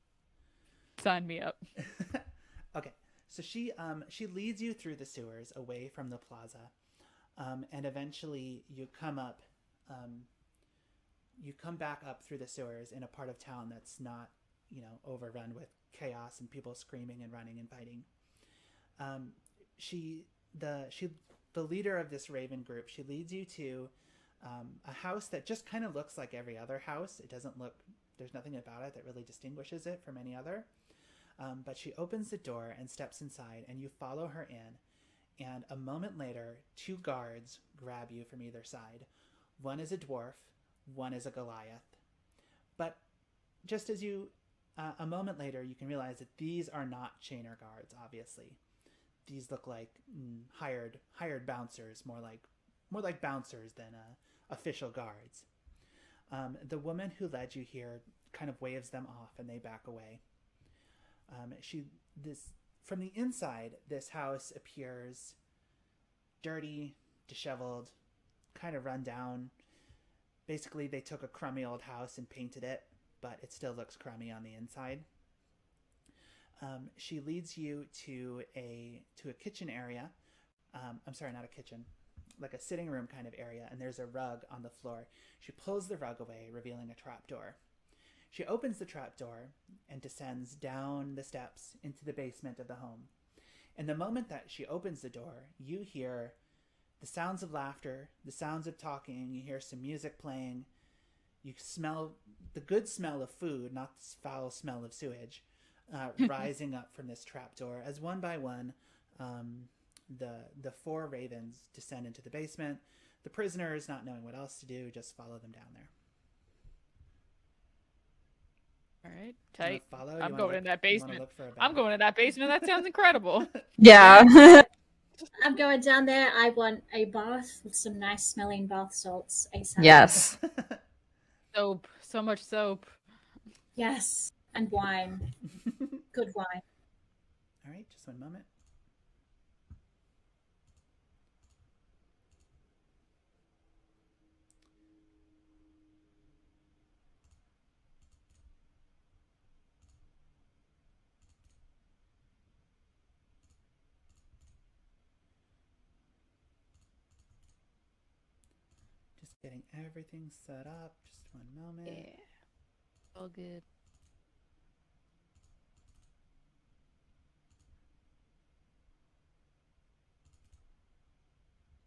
C: Sign me up.
B: Okay, so she leads you through the sewers away from the plaza, and eventually you come back up through the sewers in a part of town that's not, overrun with chaos and people screaming and running and fighting. The leader of this Raven group, she leads you to a house that just kind of looks like every other house. There's nothing about it that really distinguishes it from any other. But she opens the door and steps inside, and you follow her in. And a moment later, 2 guards grab you from either side. One is a dwarf, one is a Goliath. But just as a moment later, you can realize that these are not chainer guards, obviously. These look like hired bouncers, more like bouncers than official guards. The woman who led you here kind of waves them off, and they back away. From the inside, this house appears dirty, disheveled, kind of run down. Basically, they took a crummy old house and painted it, but it still looks crummy on the inside. She leads you to a kitchen area. I'm sorry, not a kitchen, like a sitting room kind of area, and there's a rug on the floor. She pulls the rug away, revealing a trapdoor. She opens the trapdoor and descends down the steps into the basement of the home. And the moment that she opens the door, you hear the sounds of laughter, the sounds of talking, you hear some music playing, you smell the good smell of food, not this foul smell of sewage, rising up from this trapdoor as one by one the 4 ravens descend into the basement. The prisoners, not knowing what else to do, just follow them down there.
C: All right, tight.
B: Follow?
C: I'm going in that basement.
B: I'm
C: going in that basement. That sounds incredible.
E: Yeah.
D: I'm going down there. I want a bath with some nice smelling bath salts ASAP.
E: Yes.
C: Soap. So much soap.
D: Yes. And wine. Good wine.
B: All right, just one moment. Just getting everything set up. Just one moment.
C: Yeah. All good.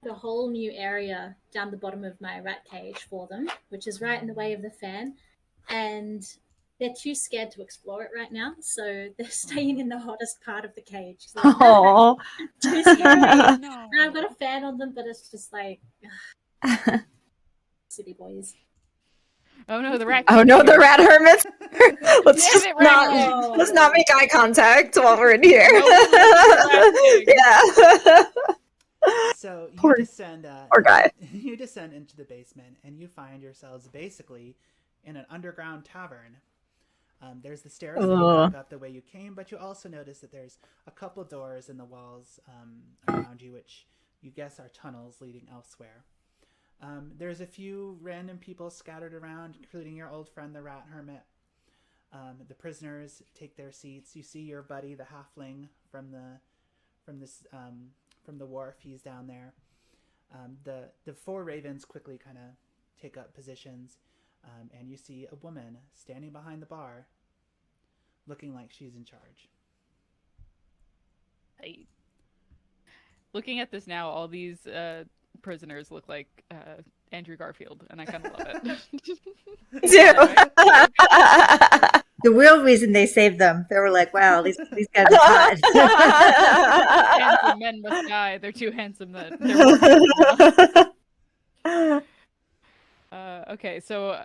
D: A whole new area down the bottom of my rat cage for them, which is right in the way of the fan. And they're too scared to explore it right now, so they're staying in the hottest part of the cage. So
E: Oh.
D: too scary.
C: No.
D: And I've got a fan on them, but it's just like silly boys.
C: Oh no, the rat.
E: Oh no, the rat hermits. Let's
C: Damn
E: just
C: it,
E: not
C: Raccoon.
E: let's not make eye contact while we're in here.
C: No,
E: yeah.
B: So you
E: Poor-
B: descend.
E: poor guy.
B: You descend into the basement, and you find yourselves basically in an underground tavern. There's the stairs that you back up the way you came, but you also notice that there's a couple doors in the walls around you, which you guess are tunnels leading elsewhere. There's a few random people scattered around, including your old friend, the rat hermit. The prisoners take their seats. You see your buddy, the halfling, from the wharf. He's down there. The four ravens quickly kind of take up positions, and you see a woman standing behind the bar, looking like she's in charge.
C: Looking at this now, all these prisoners look like Andrew Garfield, and I kind of love it.
A: The real reason they saved them, they were like, wow, these guys are hot.
C: Handsome men must die. They're too handsome that they're okay, so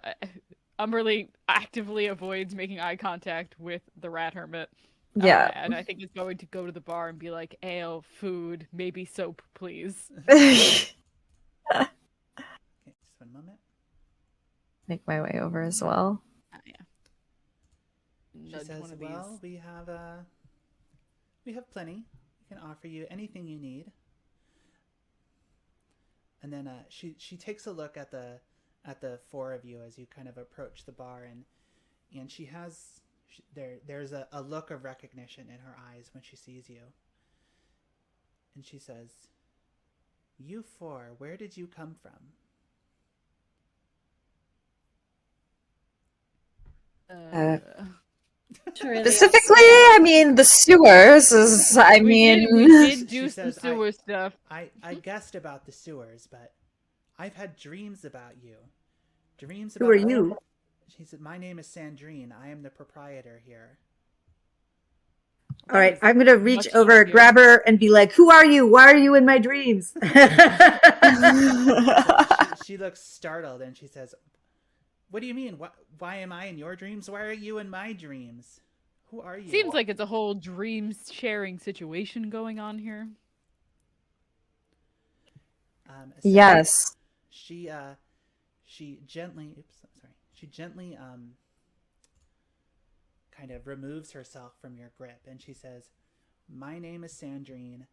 C: Umberlee actively avoids making eye contact with the rat hermit.
E: Yeah.
C: And I think he's going to go to the bar and be like, ale, food, maybe soap, please.
B: Okay, just one moment.
E: Make my way over as well.
C: Yeah.
B: She says, "Well, we have plenty. We can offer you anything you need." And then she takes a look at the four of you as you kind of approach the bar, and she has there's a look of recognition in her eyes when she sees you. And she says, "You four, where did you come from?"
E: Specifically, I mean, the sewers is,
C: we did do
B: She
C: some
B: says,
C: sewer stuff.
B: I guessed about the sewers, but I've had dreams about you. Dreams about
A: Who are you?
B: She said, "My name is Sandrine. I am the proprietor here."
A: All right, I'm going to reach
C: Much
A: over,
C: easier.
A: grab her, and be like, who are you? Why are you in my dreams?
B: She looks startled and she says, "What do you mean? Why am I in your dreams? Why are you in my dreams? Who are you?"
C: Seems like it's a whole dreams sharing situation going on here.
B: So
E: Yes.
B: She gently, kind of removes herself from your grip, and she says, "My name is Sandrine.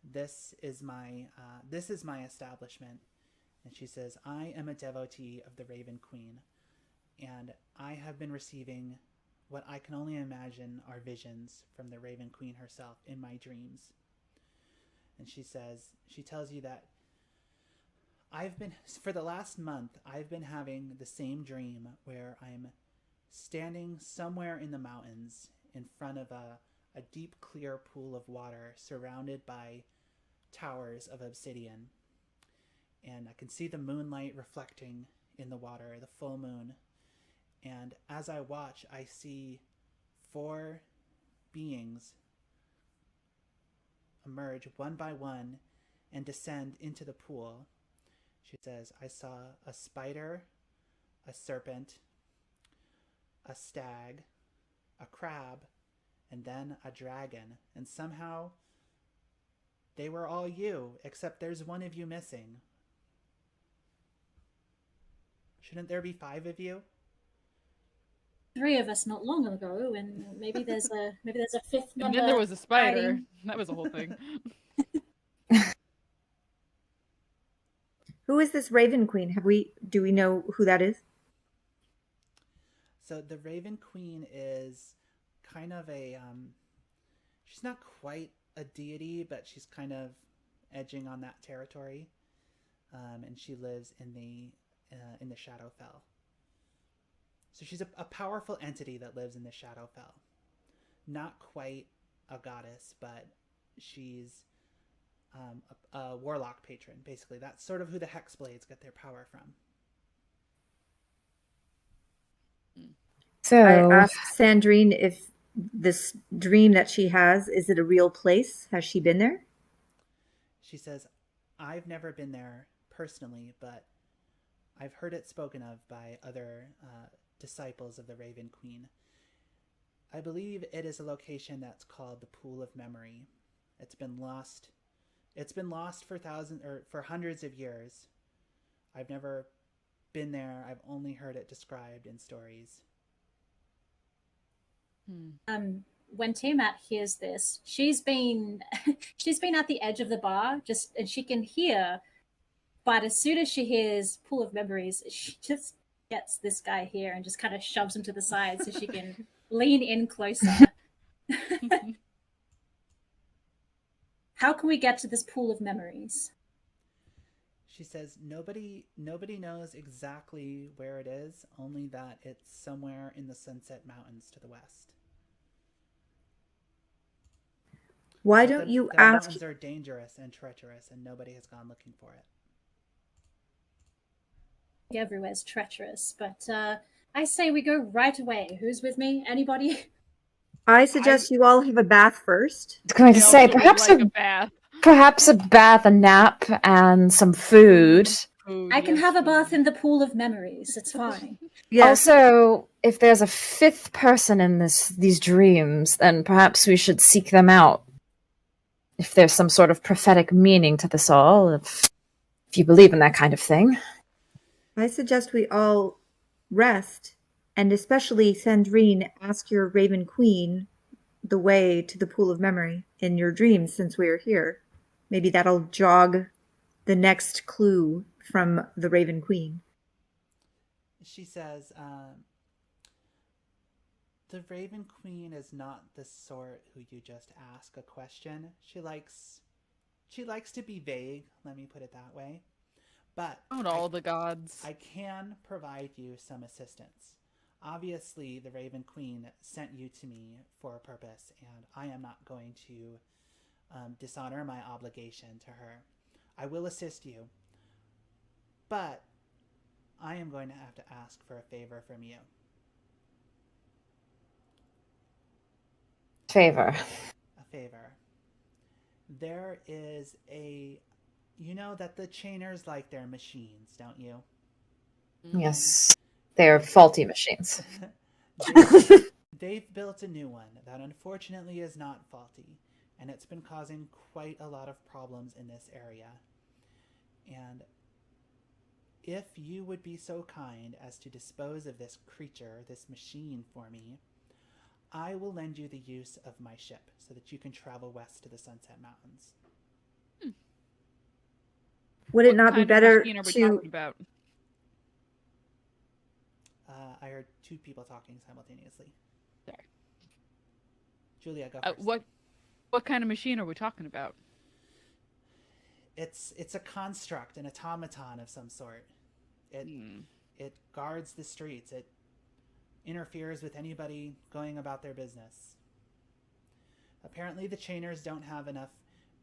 B: This is my establishment." And she says, "I am a devotee of the Raven Queen, and I have been receiving what I can only imagine are visions from the Raven Queen herself in my dreams." And she tells you that for the last month, I've been having the same dream where I'm standing somewhere in the mountains in front of a deep, clear pool of water surrounded by towers of obsidian. And I can see the moonlight reflecting in the water, the full moon. And as I watch, I see four beings emerge one by one and descend into the pool. She says, "I saw a spider, a serpent, a stag, a crab, and then a dragon. And somehow they were all you, except there's one of you missing. Shouldn't there be 5 of you?"
D: 3 of us not long ago, and maybe there's a 5th
C: And
D: member.
C: then there was a spider.
D: hiding.
C: That was a whole thing.
A: Who is this Raven Queen? Do we know who that is?
B: So the Raven Queen is kind of she's not quite a deity, but she's kind of edging on that territory. And she lives in the Shadowfell. So she's a powerful entity that lives in the Shadowfell. Not quite a goddess, but she's a warlock patron, basically. That's sort of who the Hexblades get their power from.
E: So
A: I ask Sandrine if this dream that she has, is it a real place? Has she been there?
B: She says, I've never been there personally, but I've heard it spoken of by other disciples of the Raven Queen. I believe it is a location that's called the Pool of Memory. It's been lost. It's been lost for hundreds of years. I've never been there. I've only heard it described in stories.
D: When Tiamat hears this, she's been at the edge of the bar, and she can hear. But as soon as she hears Pool of Memories, she just gets this guy here and just kind of shoves him to the side so she can lean in closer. How can we get to this Pool of Memories?
B: She says nobody knows exactly where it is, only that it's somewhere in the Sunset Mountains to the west.
A: Why
B: But
A: don't you
B: the
A: ask?
B: mountains are dangerous and treacherous, and nobody has gone looking for it.
D: Everywhere's treacherous, but I say we go right away. Who's with me? Anybody?
A: I suggest you all have a bath first.
E: I was going to
C: I
E: say
C: also would
E: perhaps
C: like a bath.
E: perhaps a bath, a nap, and some food.
C: Food,
D: I can
C: yes,
D: have a
C: food.
D: bath in the Pool of Memories. It's fine.
A: Yes.
E: Also, if there's a fifth person in these dreams, then perhaps we should seek them out. If there's some sort of prophetic meaning to this all, if you believe in that kind of thing.
A: I suggest we all rest, and especially Sandrine, ask your Raven Queen the way to the Pool of Memory in your dreams since we are here. Maybe that'll jog the next clue from the Raven Queen.
B: She says, the Raven Queen is not the sort who you just ask a question. She likes to be vague, let me put it that way. But
C: Not all the gods.
B: I can provide you some assistance. Obviously, the Raven Queen sent you to me for a purpose, and I am not going to dishonor my obligation to her. I will assist you, but I am going to have to ask for a favor from you.
E: Favor.
B: A favor. There is a... You know that the chainers like their machines, don't you?
E: Yes. They're faulty machines.
B: They've built a new one that unfortunately is not faulty, and it's been causing quite a lot of problems in this area. And if you would be so kind as to dispose of this creature, this machine for me, I will lend you the use of my ship so that you can travel west to the Sunset Mountains.
A: Would it not be better
C: machine are we
A: to...
C: talking about?
B: I heard two people talking simultaneously.
C: Sorry.
B: Julia, go first.
C: What kind of machine are we talking about?
B: It's a construct, an automaton of some sort. It guards the streets. It interferes with anybody going about their business. Apparently the chainers don't have enough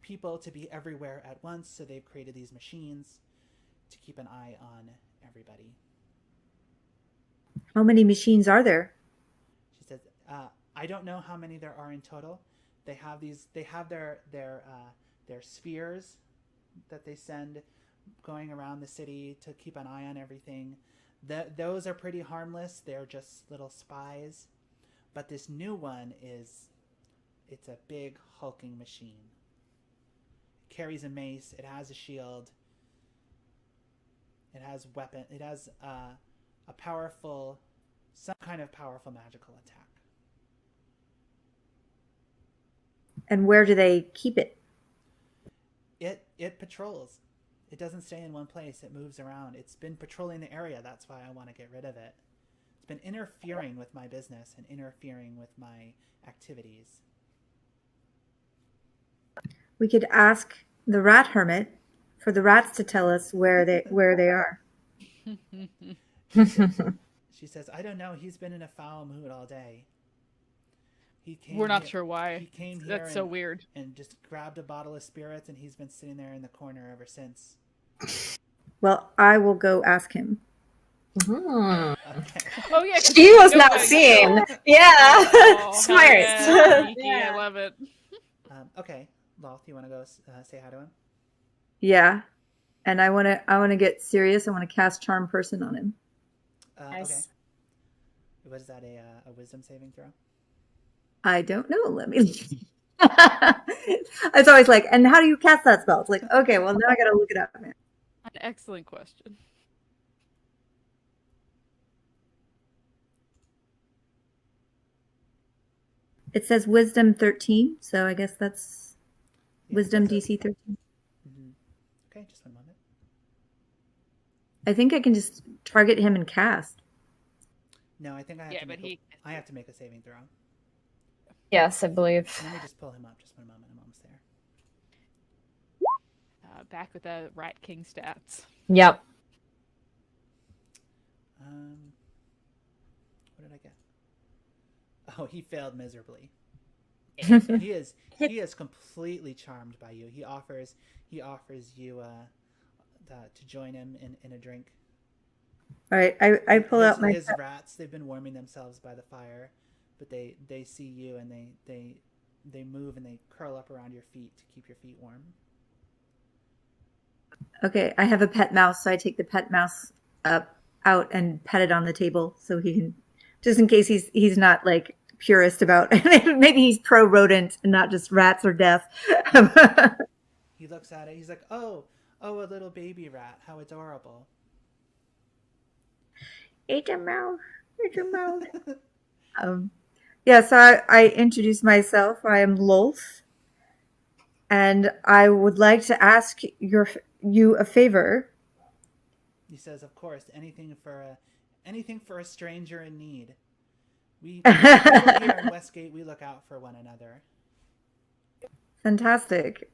B: people to be everywhere at once, so they've created these machines to keep an eye on everybody.
A: How many machines are there?
B: She says, I don't know how many there are in total. They have their spheres that they send going around the city to keep an eye on everything. Those are pretty harmless. They're just little spies. But this new one it's a big hulking machine. It carries a mace. It has a shield. It has weapon. It has some kind of powerful magical attack.
A: And where do they keep it?
B: It patrols. It doesn't stay in one place. It moves around. It's been patrolling the area. That's why I want to get rid of it. It's been interfering with my business and interfering with my activities.
A: We could ask the rat hermit for the rats to tell us where they are.
B: She says, I don't know. He's been in a foul mood all day.
C: We're not sure why.
B: He came here.
C: That's so weird.
B: And just grabbed a bottle of spirits, and he's been sitting there in the corner ever since.
A: Well, I will go ask him.
E: Hmm.
B: Okay.
C: Oh yeah, 'cause
E: She was
C: no
E: not
C: way.
E: seen. Yeah.
C: Oh,
E: Smart.
C: yeah, sneaky,
D: Yeah.
C: I love it.
B: Okay, Lolth, you want to go say hi to him?
A: Yeah. And I wanna get serious. I want to cast Charm Person on him.
B: Okay.
D: Nice.
B: Was that a wisdom saving throw?
A: I don't know. Let me. It's always like, and how do you cast that spell? It's like, okay, well now I gotta look it up. Man.
C: An excellent question.
A: It says Wisdom 13, so I guess that's
B: Yeah,
A: Wisdom
B: that's
A: DC 13.
B: Mm-hmm. Okay, just 1 moment.
A: I think I can just target him and cast.
B: No, I think I have
C: Yeah,
B: to
C: but
B: make I have to make a saving throw.
E: Yes, I believe.
B: Let me just pull him up. Just 1 moment. I'm almost there.
C: Back with the Rat King stats.
E: Yep.
B: What did I get? Oh, he failed miserably. He is completely charmed by you. He offers you to join him in a drink.
A: All right, I pull out my.
B: His rats. They've been warming themselves by the fire, but they see you and they move and they curl up around your feet to keep your feet warm.
A: Okay, I have a pet mouse, so I take the pet mouse out and pet it on the table so he can, just in case he's not like purist about. Maybe he's pro rodent and not just rats or death.
B: He looks at it. He's like, oh, a little baby rat. How adorable.
A: It's a mouse. It's a mouse. Yeah, so I introduce myself. I am Lolth, and I would like to ask you a favor.
B: He says, of course, anything for a stranger in need. We here in Westgate, we look out for one another.
A: Fantastic.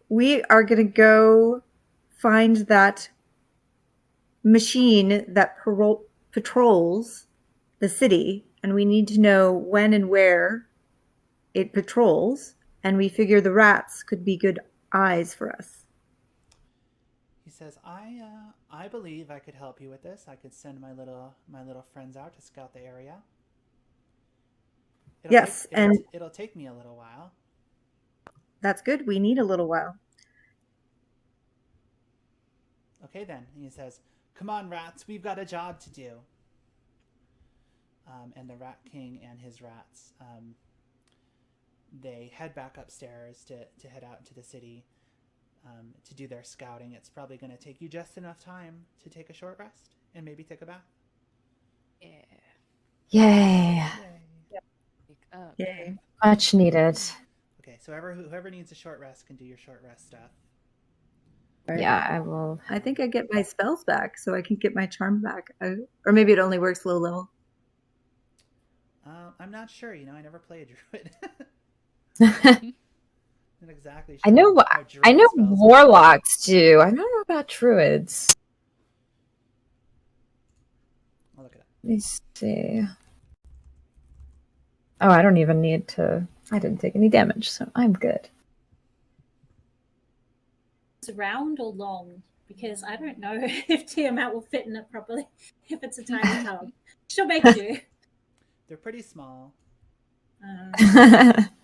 A: We are going to go find that machine that patrols the city, and we need to know when and where it patrols, and we figure the rats could be good eyes for us.
B: He says, I believe I could help you with this. I could send my little friends out to scout the area. It'll take me a little while.
A: That's good. We need a little while.
B: Okay, then. He says, come on, rats. We've got a job to do. And the Rat King and his rats, they head back upstairs to head out into the city to do their scouting. It's probably going to take you just enough time to take a short rest and maybe take a bath.
C: Yeah.
E: Yay.
A: Yay.
E: Much needed.
B: Okay, so whoever needs a short rest can do your short rest stuff.
A: Right.
E: Yeah, I will.
A: I think I get my spells back, so I can get my charm back. Or maybe it only works low level.
B: I'm not sure. I never played druid. Not exactly sure.
E: I know warlocks do. I don't know about druids.
B: I'll look it up.
E: Let me see. Oh, I don't even need to. I didn't take any damage, so I'm good.
D: It's round or long? Because I don't know if Tiamat will fit in it properly. If it's a tiny tub, she'll make do.
B: They're pretty small.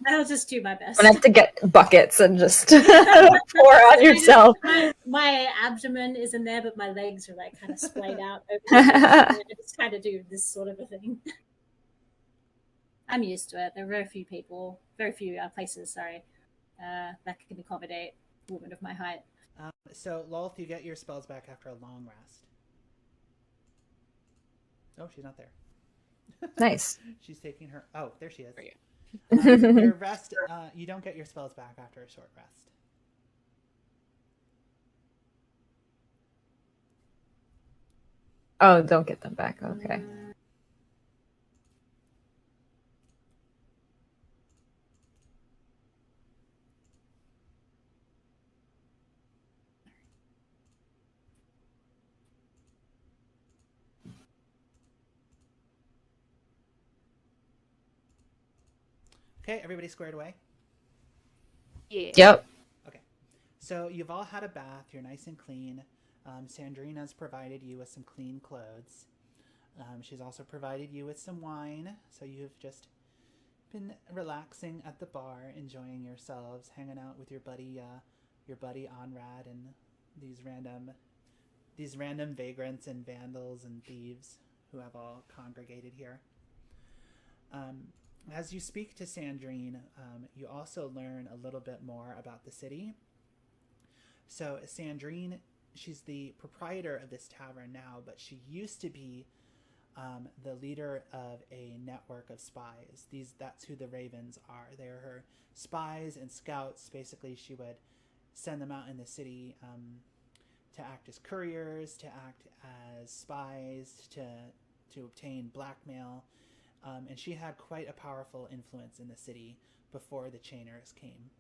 D: I'll just do my best.
E: I'm gonna have to get buckets and just pour on yourself.
D: My abdomen is in there, but my legs are like kind of splayed out over I just kind of do this sort of a thing. I'm used to it. There are very few places, that can accommodate a woman of my height.
B: So, Lolth, you get your spells back after a long rest. Oh, she's not there.
E: Nice.
B: She's taking her. Oh, there she is.
C: There you
B: Your rest. You don't get your spells back after a short rest.
E: Oh, don't get them back. Okay.
B: Okay, everybody squared away?
C: Yeah.
E: Yep.
B: Okay. So you've all had a bath. You're nice and clean. Sandrina's provided you with some clean clothes. She's also provided you with some wine, so you've just been relaxing at the bar, enjoying yourselves, hanging out with your buddy Onrad, and these random vagrants and vandals and thieves who have all congregated here. As you speak to Sandrine, you also learn a little bit more about the city. So Sandrine, she's the proprietor of this tavern now, but she used to be the leader of a network of spies. That's who the Ravens are. They're her spies and scouts. Basically, she would send them out in the city to act as couriers, to act as spies, to obtain blackmail. And she had quite a powerful influence in the city before the Chainers came.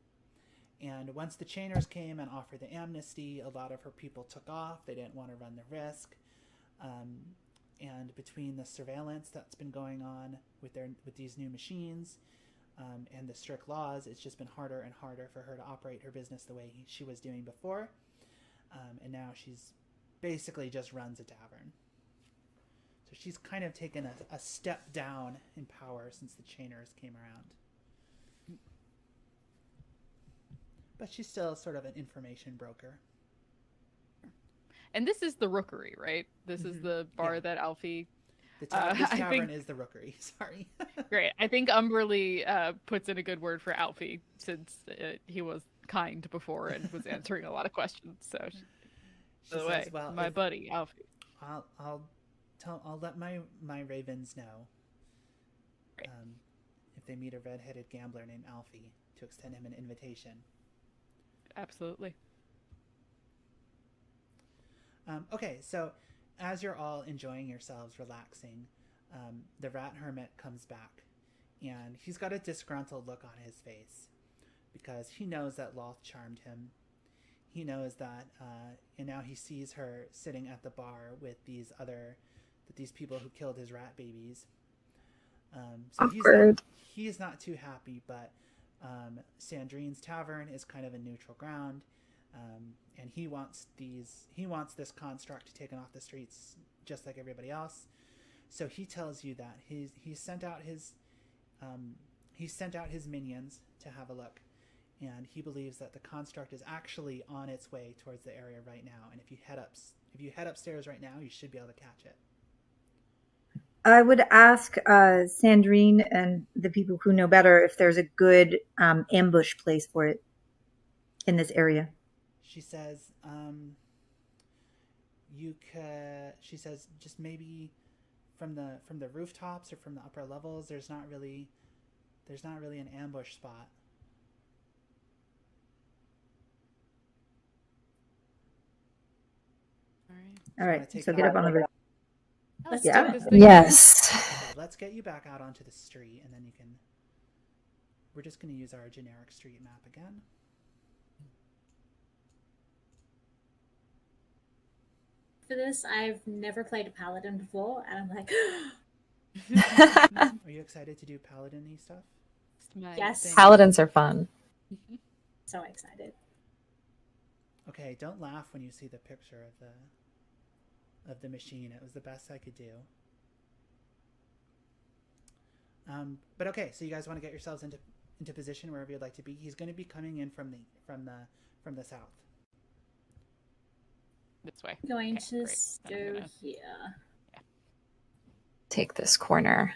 B: And once the Chainers came and offered the amnesty, a lot of her people took off. They didn't want to run the risk. And between the surveillance that's been going on with these new machines and the strict laws, it's just been harder and harder for her to operate her business the way she was doing before. And now she's basically just runs a tavern. So she's kind of taken a step down in power since the Chainers came around. But she's still sort of an information broker.
C: And this is the Rookery, right? This is the bar that Alfie...
B: This tavern is the Rookery, sorry.
C: Great. I think Umberlee puts in a good word for Alfie, since he was kind before and was answering a lot of questions. So, by the way,
B: well,
C: my buddy, Alfie.
B: I'll let my ravens know if they meet a red-headed gambler named Alfie to extend him an invitation.
C: Absolutely.
B: Okay, so as you're all enjoying yourselves, relaxing, the rat hermit comes back, and he's got a disgruntled look on his face because he knows that Lolth charmed him. He knows that, and now he sees her sitting at the bar with these people who killed his rat babies. So
E: Awkward.
B: He's not too happy, but Sandrine's tavern is kind of a neutral ground. And he wants this construct taken off the streets just like everybody else. So he tells you that he sent out his minions to have a look, and he believes that the construct is actually on its way towards the area right now. And if you head upstairs right now, you should be able to catch it.
A: I would ask Sandrine and the people who know better if there's a good ambush place for it in this area.
B: She says, she says just maybe from the rooftops or from the upper levels. There's not really an ambush spot.
A: All right. So get up on the roof.
D: Let's
A: Yeah.
D: do it.
E: Yes.
B: Okay, let's get you back out onto the street, and then you can. We're just going to use our generic street map again.
D: For this, I've never played a paladin before, and I'm like,
B: Are you excited to do paladin-y stuff?
D: Yes.
E: Paladins are fun.
D: so excited.
B: Okay, don't laugh when you see the picture of the machine. It was the best I could do. But okay, so you guys want to get yourselves into position wherever you'd like to be. He's going to be coming in from the south.
C: This way.
D: I'm going
C: Okay,
D: to
C: great.
D: go here.
E: Take this corner.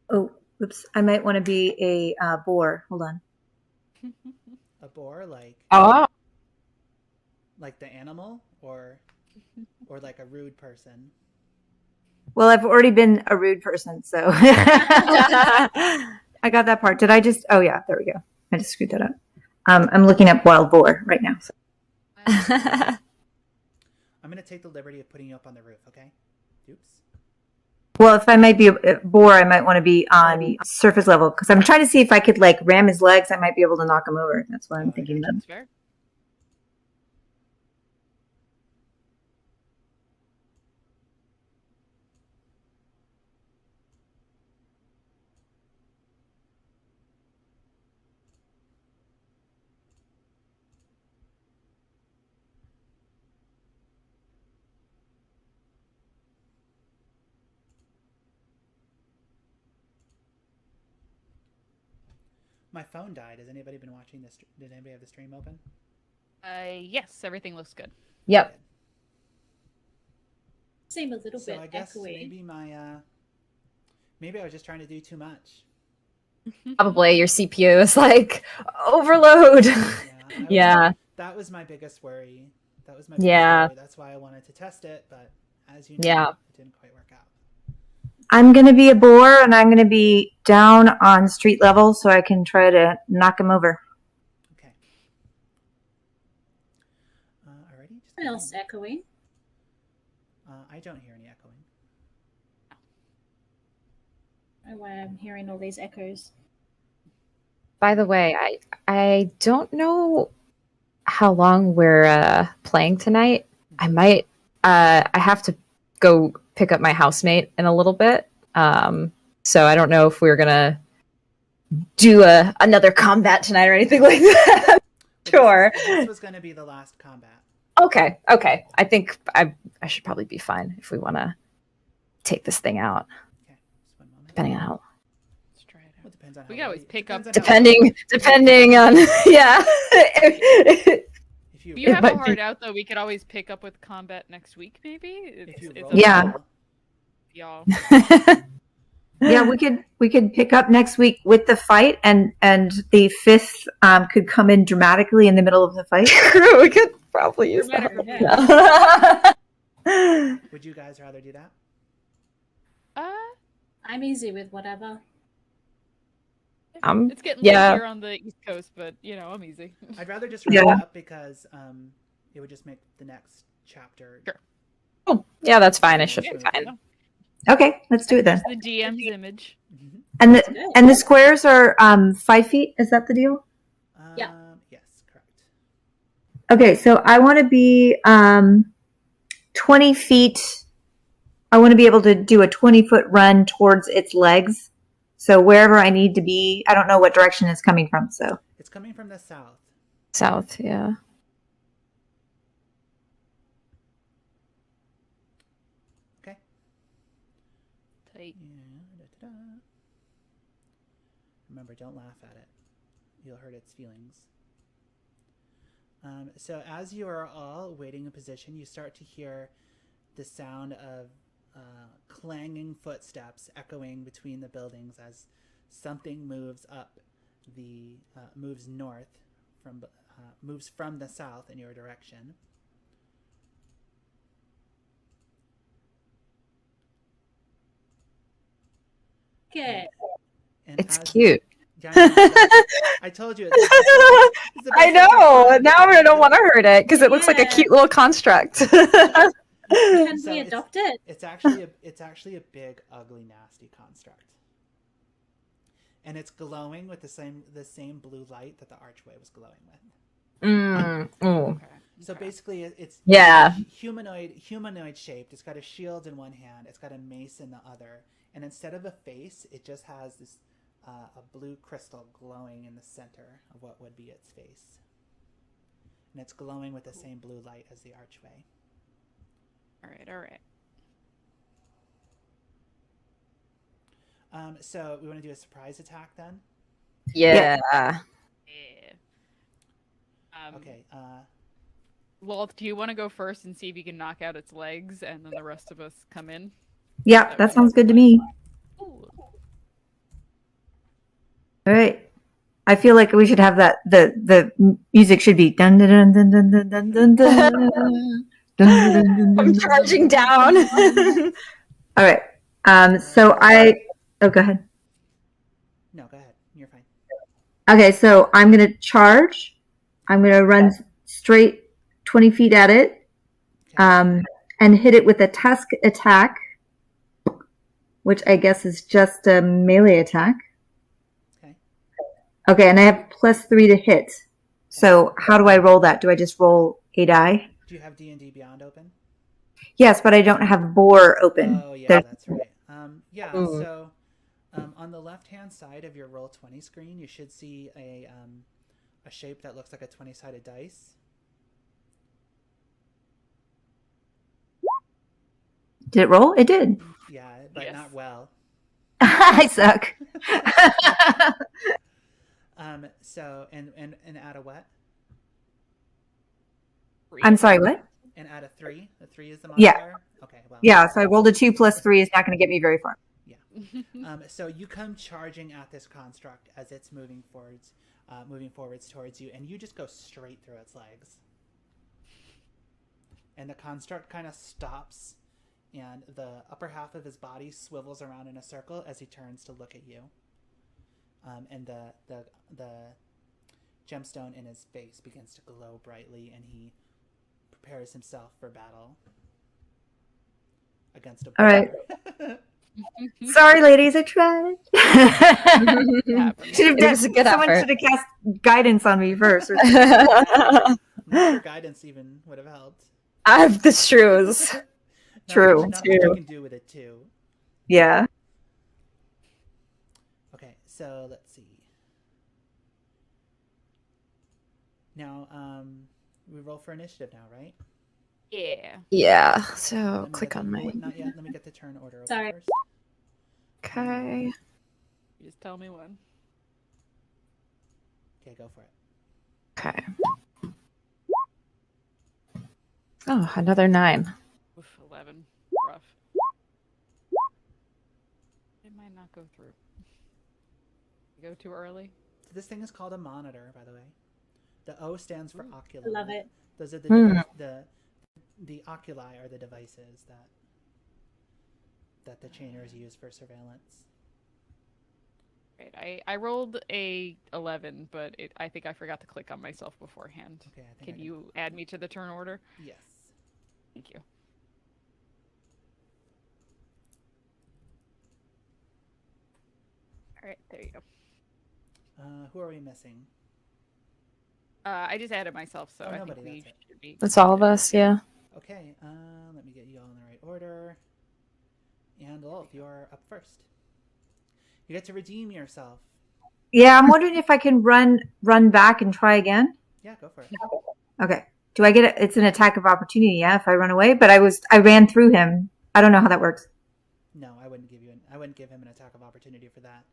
A: Oh, oops. I might want to be a boar. Hold on.
B: A boar,
E: Oh.
B: like the animal, or like a rude person.
A: Well, I've already been a rude person, so I got that part. Did I just? Oh yeah, there we go. I just screwed that up. I'm looking up wild boar right now. So.
B: I'm going to take the liberty of putting you up on the roof, okay? Oops.
A: Well, if I might be a boar, I might want to be on surface level because I'm trying to see if I could like ram his legs. I might be able to knock him over. That's what I'm thinking about.
C: That's fair.
B: My phone died. Has anybody been watching this? Did anybody have the stream open?
C: Yes, everything looks good.
E: Yep.
B: Good.
D: Seem a little
B: So
D: bit
B: I guess
D: echoey.
B: maybe I was just trying to do too much.
E: Probably your CPU is like overload. Yeah.
B: That was my biggest worry.
E: Yeah.
B: That's why I wanted to test it, but as you know,
E: Yeah.
B: it didn't quite work out.
A: I'm going to be a boar, and I'm going to be down on street level so I can try to knock him over.
B: Okay. Alrighty.
D: What else echoing?
B: I don't hear any echoing.
D: I don't know why I'm hearing all these echoes.
E: By the way, I don't know how long we're playing tonight. I might I have to go pick up my housemate in a little bit. So I don't know if we're gonna do another combat tonight or anything like that. Sure.
B: This was going to be the last combat.
E: Okay. I think I should probably be fine if we want to take this thing out.
B: Okay, just 1 moment.
E: Depending on how.
C: Let's try it
B: Well,
C: out.
B: it depends on how
C: We can always
B: late-
C: pick up.
B: depends on how-
E: Depending on yeah.
B: If you,
C: If you have
E: might
C: a
E: be-
C: hard out, though, we could always pick up with combat next week, maybe.
B: if you
C: It's
B: roll
C: up to
A: Yeah.
C: y'all.
A: Yeah, we could pick up next week with the fight, and the fifth could come in dramatically in the middle of the fight.
E: We could probably use
C: Dramatic
E: that.
B: would you guys rather do that?
D: I'm easy with whatever.
C: It's getting
E: yeah.
C: late here on the East Coast, but I'm easy.
B: I'd rather just wrap
A: Yeah.
B: it up because it would just make the next chapter.
C: Sure.
E: Oh, yeah, that's fine. It should be
B: Yeah.
E: fine.
A: Okay, let's do it then.
C: The DM's image.
B: Mhm.
A: And the squares are 5 feet. Is that the deal?
D: Yeah.
B: Yes, correct.
A: Okay, so I want to be 20 feet. I want to be able to do a 20-foot run towards its legs. So wherever I need to be, I don't know what direction it's coming from. So
B: It's coming from the south.
E: South, yeah.
B: Okay.
C: Tight.
B: Yeah. Da-da-da. Remember, don't laugh at it. You'll hurt its feelings. So as you are all waiting in position, you start to hear the sound of clanging footsteps echoing between the buildings as something moves north moves from the south in your direction.
D: Okay.
B: And
E: It's
B: as-
E: cute.
B: Yeah, I told you. It's the
E: I
B: best
E: know.
B: thing.
E: Now I don't want to hurt it because it looks like a
D: Yeah.
E: cute little construct.
D: Can
B: So
D: we adopt it?
B: It's actually a big, ugly, nasty construct, and it's glowing with the same blue light that the archway was glowing with.
E: Ooh.
C: Okay.
B: So basically, it's
E: Yeah.
B: humanoid shaped. It's got a shield in one hand. It's got a mace in the other, and instead of a face, it just has this a blue crystal glowing in the center of what would be its face, and it's glowing with the same blue light as the archway.
C: All right.
B: So we want to do a surprise attack then.
E: Yeah.
C: Yeah.
B: Okay.
C: Lolth, do you want to go first and see if you can knock out its legs, and then the rest of us come in?
A: yeah, that sounds good to me.
C: Ooh.
A: All right. I feel like we should have that. The music should be dun dun dun dun dun dun dun dun dun. Dun, dun, dun, dun,
E: I'm
A: dun,
E: charging
A: dun,
E: down.
A: dun, dun. All right. Oh, go ahead.
B: No, go ahead. You're fine.
A: Okay, so I'm gonna charge. I'm gonna run straight 20 feet at it,
B: Okay.
A: and hit it with a tusk attack, which I guess is just a melee attack.
B: Okay.
A: Okay, and I have +3 to hit. So how do I roll that? Do I just roll a die?
B: Do you have D&D Beyond open?
A: Yes, but I don't have boar open.
B: Oh yeah,
A: There-
B: that's right. Yeah.
E: Ooh.
B: So, on the left-hand side of your Roll20 screen, you should see a shape that looks like a 20-sided dice.
A: Did it roll? It did.
B: Yeah, but
C: Yes.
B: not well.
A: I suck.
B: So and add a what?
A: I'm sorry, what?
B: And add a 3. The 3 is the
A: Yeah.
B: modifier. Okay. Well.
A: Yeah, so I rolled a 2 plus 3 is not going to get me very far.
B: So you come charging at this construct as it's moving forwards towards you, and you just go straight through its legs. And the construct kind of stops, and the upper half of his body swivels around in a circle as he turns to look at you. And the gemstone in his face begins to glow brightly, and he prepares himself for battle against a boar.
A: All right. Sorry, ladies, I tried.
E: It was a good
A: Someone
E: effort.
A: should have cast guidance on me first.
B: I'm not sure guidance even would have helped.
E: That's true.
A: True.
B: Not much you can do with it too.
A: Yeah.
B: Okay, so let's see. Now, we roll for initiative now, right?
C: Yeah.
E: Yeah. So
B: Let me
E: click
B: get
E: on
B: the-
E: my.
B: Not yet. Let me get the turn order over
D: Sorry.
B: first.
E: Okay.
C: You just tell me when.
B: Okay, go for it.
E: Okay. Oh, another 9.
C: Oof, 11. Rough. It might not go through. You go too early?
B: So this thing is called a monitor, by the way. The O stands for oculum.
D: I love it.
B: Those are the oculi are the devices that the chainers use for surveillance.
C: Right. I rolled a 11, but I think I forgot to click on myself beforehand.
B: Okay, I think
C: Can you add me to the turn order?
B: Yes.
C: Thank you. All right, there you go.
B: Who are we missing?
C: I just added myself, so
B: Oh,
C: I
B: nobody,
C: think we
B: that's it.
C: should be.
E: That's all of us. Yeah.
B: Okay, let me get you all in the right order. And Lolth, you are up first. You get to redeem yourself.
A: Yeah, I'm wondering if I can run back and try again.
B: Yeah, go for it.
A: Okay. Do I get it? It's an attack of opportunity, yeah, if I run away, but I ran through him. I don't know how that works.
B: No, I wouldn't give him an attack of opportunity for that.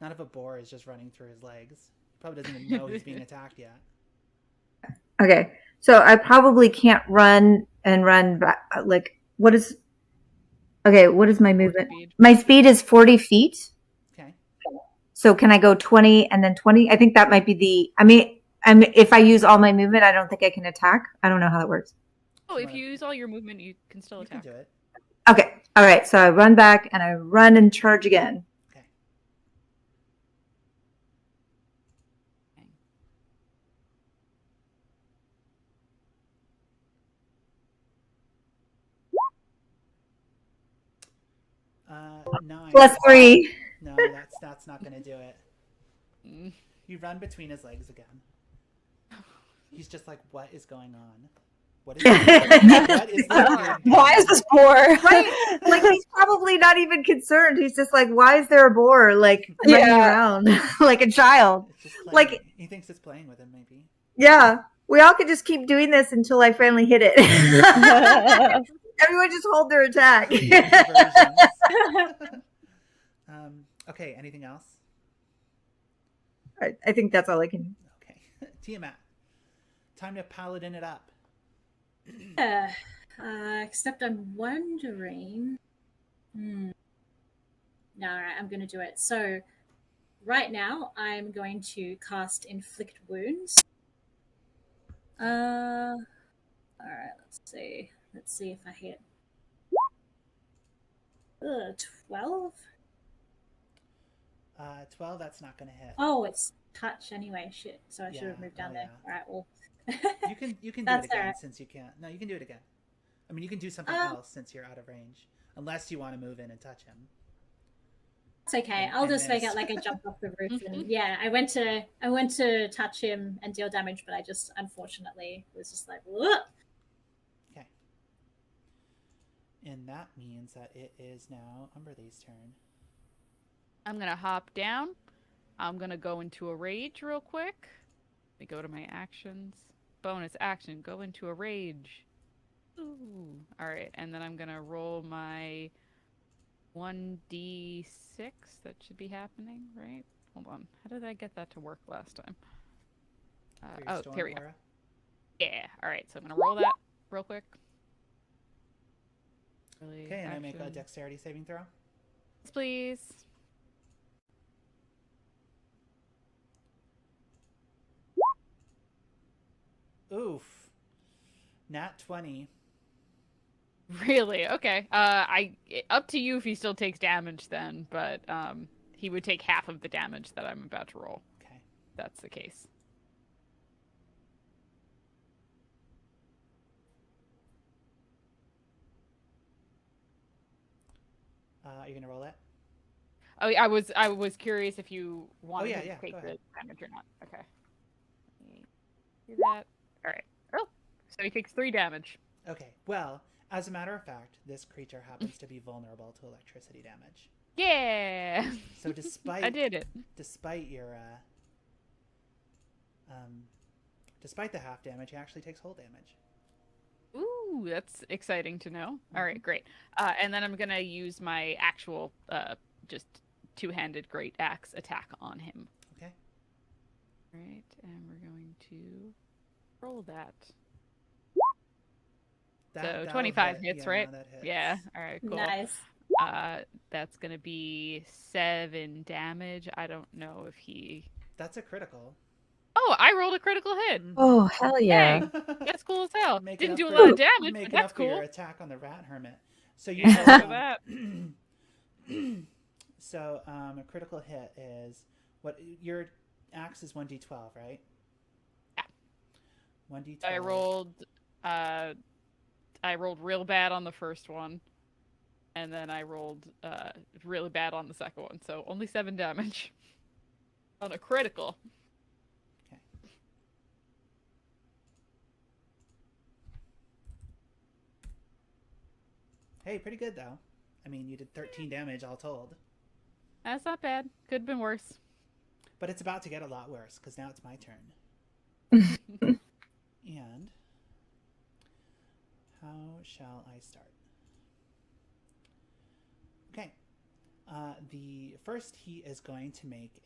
B: Not if a boar is just running through his legs. He probably doesn't even know he's being attacked yet.
A: Okay. So I probably can't run back. What is my movement?
C: Speed.
A: My speed is 40 feet.
B: Okay.
A: So can I go 20 and then 20? I think that might be if I use all my movement, I don't think I can attack. I don't know how that works.
C: Oh, if you use all your movement, you can still
B: You
C: attack.
B: can do it.
A: Okay. All right. So I run back and I run and charge again.
B: Okay. Uh, 9.
A: Plus 3.
B: No, that's not gonna do it.
C: Mm.
B: You run between his legs again. He's just like, what is going on? What is this weird
E: Why is this boar?
A: Right? Like he's probably not even concerned. He's just like, why is there a boar running around like a child?
B: It's just playing.
A: Like-
B: he thinks it's playing with him, maybe.
A: Yeah. We all could just keep doing this until I finally hit it. Everyone just hold their attack.
B: Diversions. Okay, anything else?
A: I think that's all I can.
B: Okay. Tiamat. Time to paladin it up.
D: Except I'm wondering. No, all right, I'm going to do it. So, right now, I'm going to cast Inflict Wounds. All right, let's see. Let's see if I hit. 12?
B: 12, that's not going to hit.
D: Oh, it's touch anyway. Shit. So I should have
B: Yeah,
D: moved down
B: oh,
D: there.
B: yeah.
D: All right, well.
B: You can do it
D: That's
B: again
D: alright.
B: since you can't. No, you can do it again. I mean, you can do something else since you're out of range. Unless you want to move in and touch him.
D: It's okay.
B: And-
D: I'll
B: and
D: just make
B: miss.
D: it like I jumped off the roof, and yeah, I went to touch him and deal damage, but I just unfortunately was just like, whoop.
B: Okay. And that means that it is now Umberlee's turn.
C: I'm gonna hop down. I'm gonna go into a rage real quick. Let me go to my actions. Bonus action, go into a rage. Ooh. Alright, and then I'm gonna roll my 1d6. That should be happening, right? Hold on. How did I get that to work last time?
B: For your
C: Oh,
B: storm
C: here we go.
B: aura.
C: Yeah. All right. So I'm gonna roll that real quick. Really
B: Okay, and I make a
C: action.
B: dexterity saving throw.
C: Yes, please.
B: Oof. Nat 20.
C: Really? Okay. Up to you if he still takes damage then, but he would take half of the damage that I'm about to roll.
B: Okay.
C: If that's the case.
B: Are you gonna roll it?
C: Oh, I was curious if you wanted
B: yeah,
C: him
B: yeah,
C: to take
B: go
C: the
B: ahead.
C: damage or not. Okay. Let me do that. All right. Oh, so he takes 3 damage.
B: Okay. Well, as a matter of fact, this creature happens to be vulnerable to electricity damage.
C: Yeah.
B: So despite
C: I did it.
B: despite your despite the half damage, he actually takes whole damage.
C: Ooh, that's exciting to know. All right, great. And then I'm gonna use my actual just two-handed great axe attack on him.
B: Okay.
C: All right, and we're going to roll that. So
B: That'll
C: 25
B: hit.
C: hits,
B: Yeah,
C: right?
B: that hits.
C: Yeah. All right, cool.
D: Nice.
C: That's gonna be 7 damage. I don't know if he.
B: That's a critical.
C: Oh, I rolled a critical hit.
E: Oh, hell yeah.
C: Dang, that's cool as hell.
B: Make
C: Didn't
B: enough
C: do a
B: for-
C: lot of damage,
B: Make
C: but
B: enough
C: that's
B: for your
C: cool.
B: attack on the rat hermit. So you
C: Look at that.
B: So a critical hit is what your axe is 1d12, right?
C: Yeah.
B: 1d12.
C: I rolled real bad on the first one, and then I rolled really bad on the second one. So only 7 damage on a critical.
B: Okay. Hey, pretty good though. I mean, you did 13 damage all told.
C: That's not bad. Could have been worse.
B: But it's about to get a lot worse because now it's my turn. And how shall I start? Okay. The first, he is going to make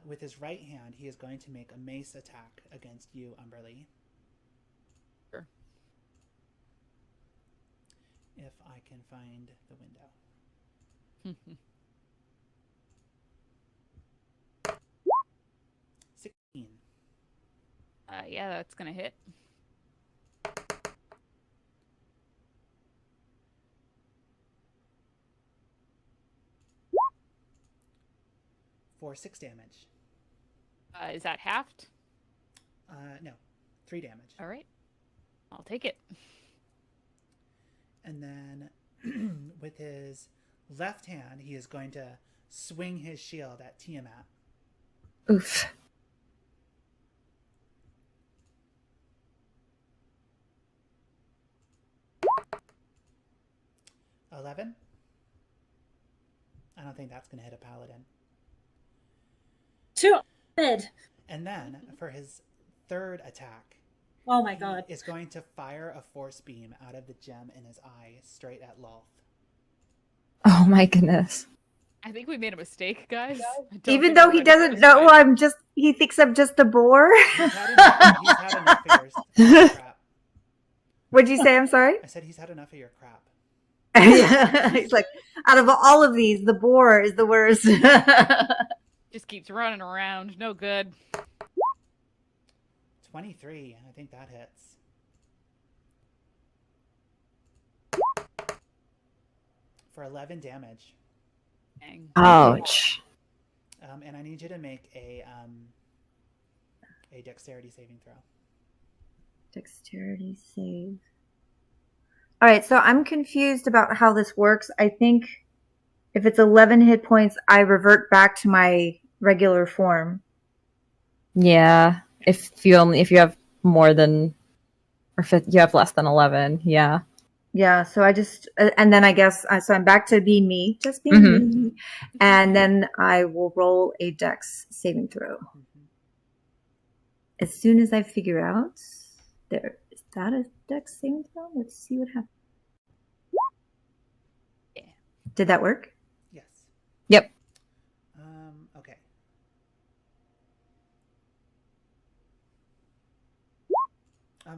B: with his right hand, he is going to make a mace attack against you, Umberlee.
C: Sure.
B: If I can find the window. 16.
C: Yeah, that's gonna hit.
B: For 6 damage.
C: Is that halved?
B: No, 3 damage.
C: All right, I'll take it.
B: And then with his left hand, he is going to swing his shield at Tiamat.
E: Oof.
B: $11. I don't think that's going to hit a paladin.
D: 2 dead.
B: And then for his third attack,
D: Oh my god.
B: is going to fire a force beam out of the gem in his eye straight at Lolth.
E: Oh my goodness.
C: I think we made a mistake, guys.
A: Even though he doesn't know he thinks I'm just a boar.
B: He's had enough of your crap.
A: What'd you say? I'm sorry?
B: I said he's had enough of your crap.
A: He's like, out of all of these, the boar is the worst.
C: Just keeps running around. No good.
B: 23. I think that hits. For 11 damage.
C: Dang.
E: Ouch.
B: And I need you to make a dexterity saving throw.
A: Dexterity save. All right, so I'm confused about how this works. I think if it's 11 hit points, I revert back to my regular form.
E: Yeah. If you have more than, or if you have less than 11, yeah.
A: Yeah, so I just, and then I guess, so I'm back to being me, just being me. And then I will roll a dex saving throw.
B: Mm-hmm.
A: As soon as I figure out, there, is that a dex saving throw? Let's see what happens.
C: Yeah.
A: Did that work?
B: Yes.
E: Yep.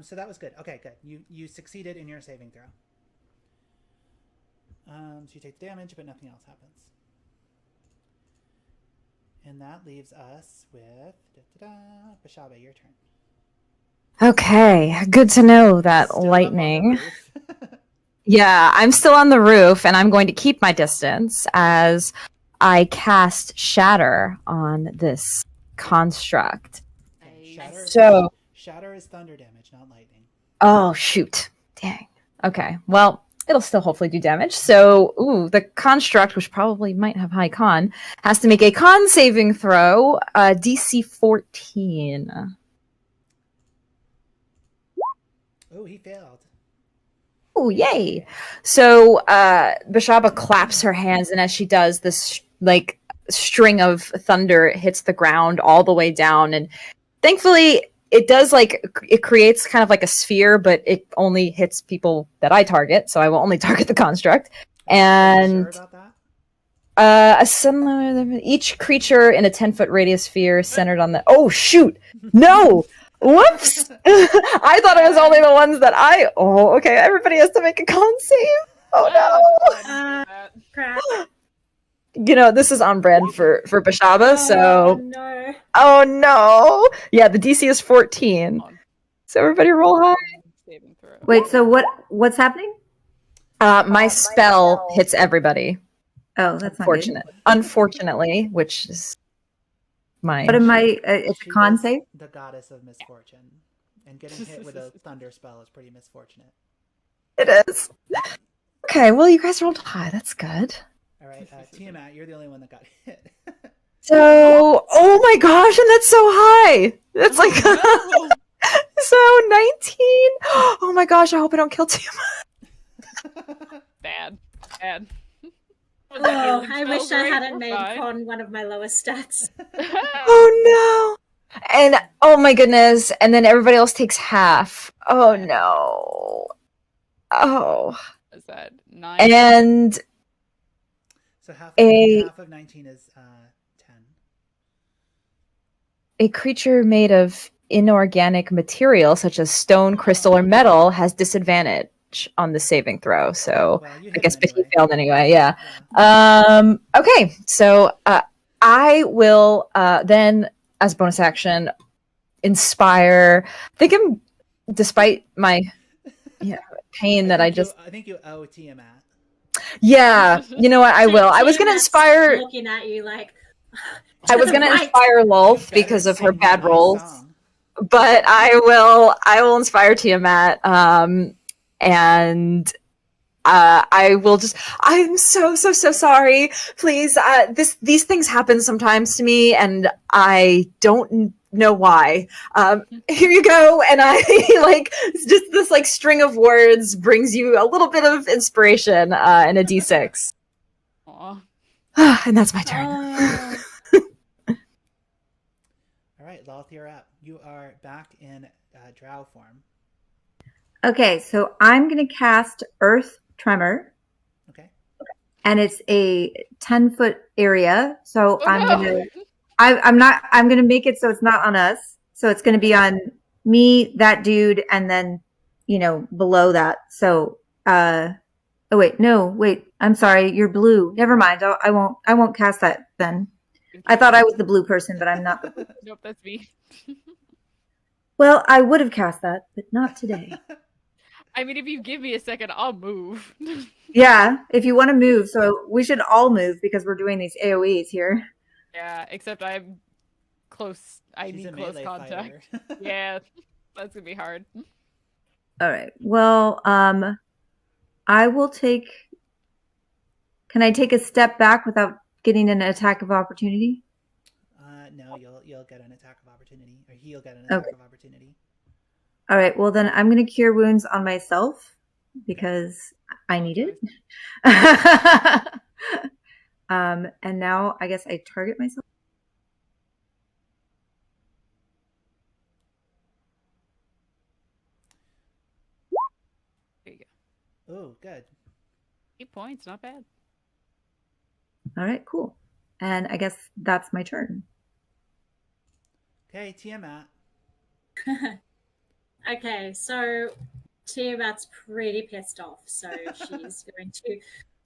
B: So that was good. Okay, good. You succeeded in your saving throw. So you take the damage, but nothing else happens. And that leaves us with Beshaba, your turn.
E: Okay, good to know that
B: Still up on the
E: lightning.
B: roof.
E: Yeah, I'm still on the roof, and I'm going to keep my distance as I cast Shatter on this construct.
B: Okay, shatter is thunder damage, not lightning.
E: Oh, shoot. Dang. Okay, well, it'll still hopefully do damage. So, the construct, which probably might have high con, has to make a con saving throw, DC 14.
B: Oh, he failed.
E: Oh, yay. So Beshaba claps her hands, and as she does, this like string of thunder hits the ground all the way down. And thankfully, it does it creates kind of like a sphere, but it only hits people that I target. So I will only target the construct. And
B: Are you sure about that?
E: a similar each creature in a 10-foot radius sphere centered on the. Oh shoot! No. Whoops! I thought it was only the ones that I. Oh, okay. Everybody has to make a con save. Oh no!
D: Crap.
E: You know, this is on brand for Beshaba.
D: Oh
E: So.
D: no.
E: Oh no! Yeah, the DC is 14. So everybody roll high.
C: Saving throw.
A: Wait, so what's happening?
E: My spell hits everybody.
A: Oh, that's not
E: Unfortunate. Unfortunately, which is my.
A: good. What am I? It's a
B: She
A: con
B: is
A: save?
B: the goddess of misfortune. And getting hit with a thunder spell is pretty misfortunate.
E: It is. Okay, well, you guys rolled high. That's good.
B: All right, Tiamat, you're the only one that got hit.
E: So, oh my gosh, and that's so high. That's like
C: Oh,
E: so 19. Oh my gosh, I hope I don't kill too much.
C: bad. Bad.
D: Oh, I wish I hadn't made con one of my lowest stats.
E: Oh no. And oh my goodness, and then everybody else takes half. Oh no. Oh.
C: Is that 9?
E: And
B: So half
E: A-
B: of 19 is 10.
E: a creature made of inorganic material such as stone, crystal, or metal has disadvantage on the saving throw. So
B: Well, you
E: I
B: hit
E: guess
B: him
E: but he
B: anyway.
E: failed anyway, yeah.
B: Yeah.
E: Okay, so I will then, as bonus action, inspire. I think I'm, despite my pain that I just.
B: I think you owe Tiamat.
E: Yeah, you know what? I will. I was gonna
D: Tiamat's
E: inspire.
D: looking at you like.
E: I was gonna
D: Right.
E: inspire Lolth
B: Better
E: because of her
B: sing
E: bad
B: a nice
E: rolls,
B: song.
E: but I will inspire Tiamat. And I will just. I'm so sorry. Please, these things happen sometimes to me, and I don't know why. Here you go, and I just this string of words brings you a little bit of inspiration in a d6,
C: Aw.
E: and that's my turn.
D: Oh.
B: All right, Lolth, you're up. You are back in drow form.
A: Okay, so I'm gonna cast Earth Tremor,
B: Okay.
A: and it's a 10-foot area. So
C: Oh,
A: I'm
C: no.
A: gonna. I'm gonna make it so it's not on us. So it's gonna be on me, that dude, and then below that. So oh wait, no, wait. I'm sorry, you're blue. Never mind. I won't cast that then. I thought I was the blue person, but I'm not the blue.
C: Nope, that's me.
A: Well, I would have cast that, but not today.
C: I mean, if you give me a second, I'll move.
A: Yeah, if you want to move, so we should all move because we're doing these AoEs here.
C: Yeah, except I'm close. I
B: She's a
C: need close
B: melee
C: contact.
B: fighter.
C: Yeah, that's gonna be hard.
A: All right. Well, I will take. Can I take a step back without getting an attack of opportunity?
B: No, you'll get an attack of opportunity, or he'll get an attack of opportunity.
A: All right. Well, then I'm going to cure wounds on myself because I need it. And now I guess I target myself.
C: There you go.
B: Oh, good.
C: 8 points, not bad.
A: All right. Cool. And I guess that's my turn.
B: Okay, Tiamat.
D: Okay, so Tiamat's pretty pissed off, so she's going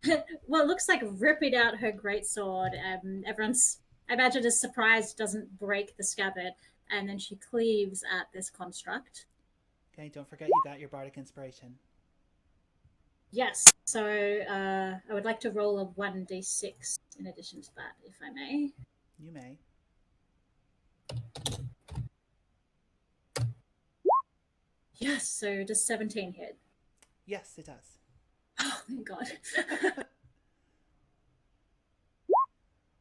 D: to, well, it looks like ripping out her greatsword. Everyone's, I imagine, is surprised it doesn't break the scabbard, and then she cleaves at this construct.
B: Okay, don't forget you got your bardic inspiration.
D: Yes, so I would like to roll a 1d6 in addition to that, if I may.
B: You may.
D: Yes, so does 17 hit?
B: Yes, it does.
D: Oh, thank God.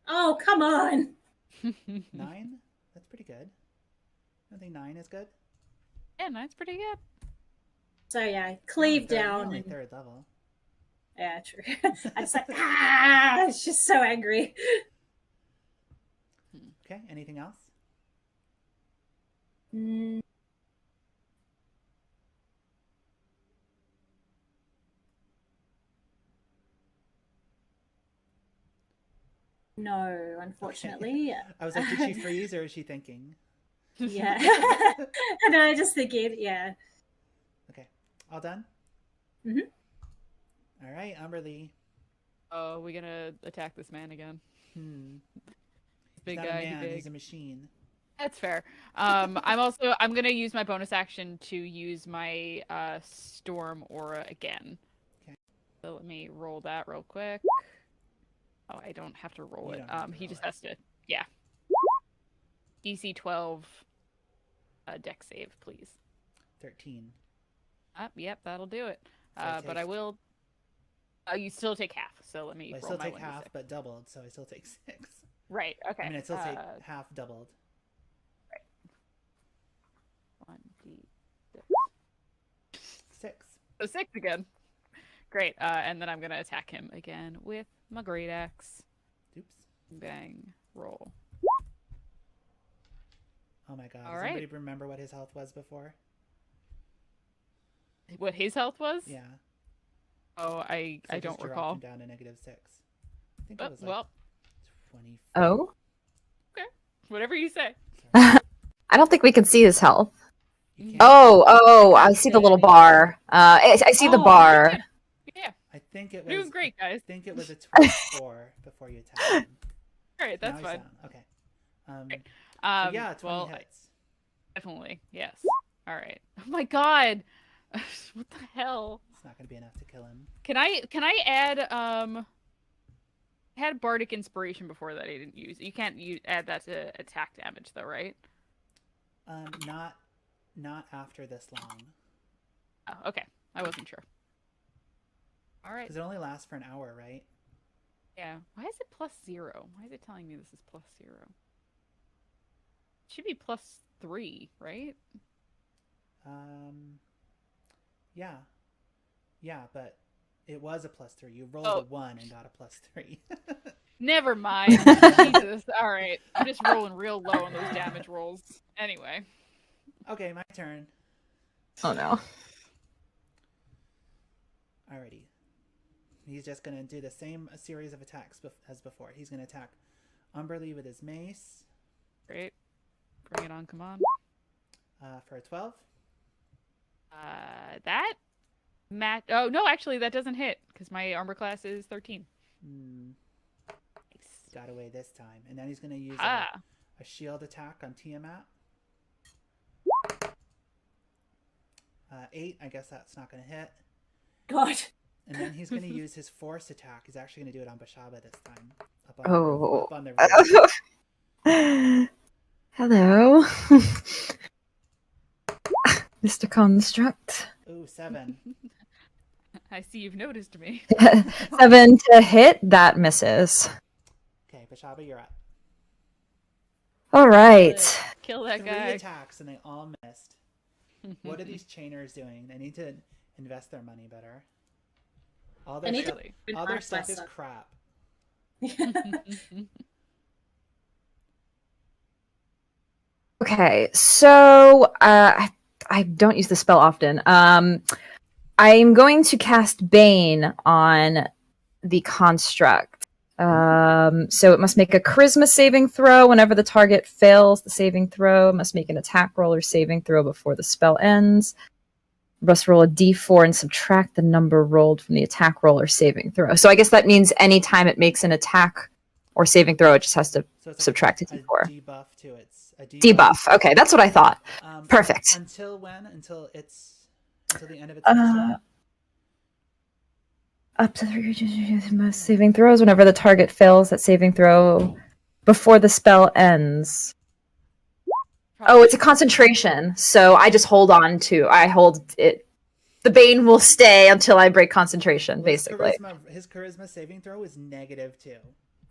D: Oh, come on!
B: 9? That's pretty good. I don't think 9 is good.
C: Yeah, that's pretty good.
D: So yeah, cleave
B: You're
D: down.
B: only
D: And...
B: third level.
D: Yeah, true. I just like, it's just so angry.
B: Okay, anything else?
D: Mm. No, unfortunately.
B: Okay. I was like, did she freeze or is she thinking?
D: Yeah. No, I just thinking, yeah.
B: Okay, all done?
D: Mhm.
B: All right, Umberlee.
C: Oh, we gonna attack this man again?
B: Hmm.
C: Big
B: He's not
C: guy,
B: a man,
C: he big.
B: he's a machine.
C: That's fair. I'm gonna use my bonus action to use my storm aura again.
B: Okay.
C: So let me roll that real quick. Oh, I don't have to roll
B: You
C: it.
B: don't have to
C: He
B: roll
C: just
B: it.
C: has to. Yeah. DC 12. Deck save, please.
B: 13.
C: Yep, that'll do it.
B: So I
C: But I
B: take-
C: will. You still take half. So let me.
B: Well, I
C: roll
B: still
C: my
B: take
C: 1d6.
B: half, but doubled, so I still take 6.
C: Right. Okay.
B: I mean, I still take half doubled.
C: 1d6.
B: 6.
C: So 6 again. Great. And then I'm gonna attack him again with my great axe.
B: Oops.
C: Bang. Roll.
B: Oh my god.
C: All
B: Does
C: right.
B: anybody remember what his health was before?
C: What his health was?
B: Yeah.
C: Oh, I
B: So
C: don't
B: just dropped
C: recall.
B: him down to -6. I think
C: Oh,
B: it was like
C: well,
B: 20.
E: Oh,
C: whatever you say.
B: Sorry.
E: I don't think we can see his health.
B: You can't-
E: Oh, I see the little bar. I see the
C: Oh,
E: bar.
C: Yeah,
B: I think it
C: doing
B: was
C: great,
B: I
C: guys.
B: think it was a 24 before you attacked him.
C: All right, that's
B: Now he's
C: fine.
B: down. Okay.
C: Right.
B: So yeah, 20
C: well,
B: hits.
C: definitely, yes. All right. Oh my god, what the hell?
B: It's not going to be enough to kill him.
C: Can I add I had bardic inspiration before that I didn't use. You can't add that to attack damage though, right?
B: Not after this long.
C: Oh, okay. I wasn't sure. All right.
B: Because it only lasts for an hour, right?
C: Yeah. Why is it +0? Why is it telling me this is +0? It should be +3, right?
B: Yeah. Yeah, but it was a +3. You rolled
C: Oh.
B: a 1 and got a +3.
C: Never mind. Jesus. All right. I'm just rolling real low on those damage rolls. Anyway.
B: Okay, my turn.
E: Oh no.
B: Alrighty. He's just going to do the same series of attacks as before. He's going to attack Umberlee with his mace.
C: Great. Bring it on. Come on.
B: For a 12.
C: That oh no, actually that doesn't hit because my armor class is 13. Nice.
B: Got away this time. And then he's going to use
C: Ah.
B: a shield attack on Tiamat. 8. I guess that's not going to hit.
D: God.
B: And then he's going to use his force attack. He's actually going to do it on Beshaba this time. Up on the roof.
E: Hello. Mr. Construct.
B: Ooh, 7.
C: I see you've noticed me.
E: 7 to hit, that misses.
B: Okay, Beshaba, you're up.
E: All right.
C: Kill that
B: 3
C: guy.
B: attacks and they all missed. What are these chainers doing? They need to invest their money better. All their,
D: I need
B: stuff,
D: to
B: all their
D: advance my
B: stuff is
D: stuff.
B: crap.
E: Okay, so I don't use the spell often. I'm going to cast Bane on the construct. So it must make a charisma saving throw. Whenever the target fails the saving throw, it must make an attack roll or saving throw before the spell ends. It must roll a d4 and subtract the number rolled from the attack roll or saving throw. So I guess that means anytime it makes an attack or saving throw, it just has to
B: So it's
E: subtract a
B: a
E: d4.
B: debuff to its a
E: Debuff. Okay, that's what I thought. Perfect.
B: Until when? Until the end of its next turn?
E: Up to 3 most saving throws whenever the target fails that saving throw before the spell ends. Oh, it's a concentration. So I just hold it. The Bane will stay until I break concentration,
B: Well,
E: basically.
B: His charisma saving throw is -2.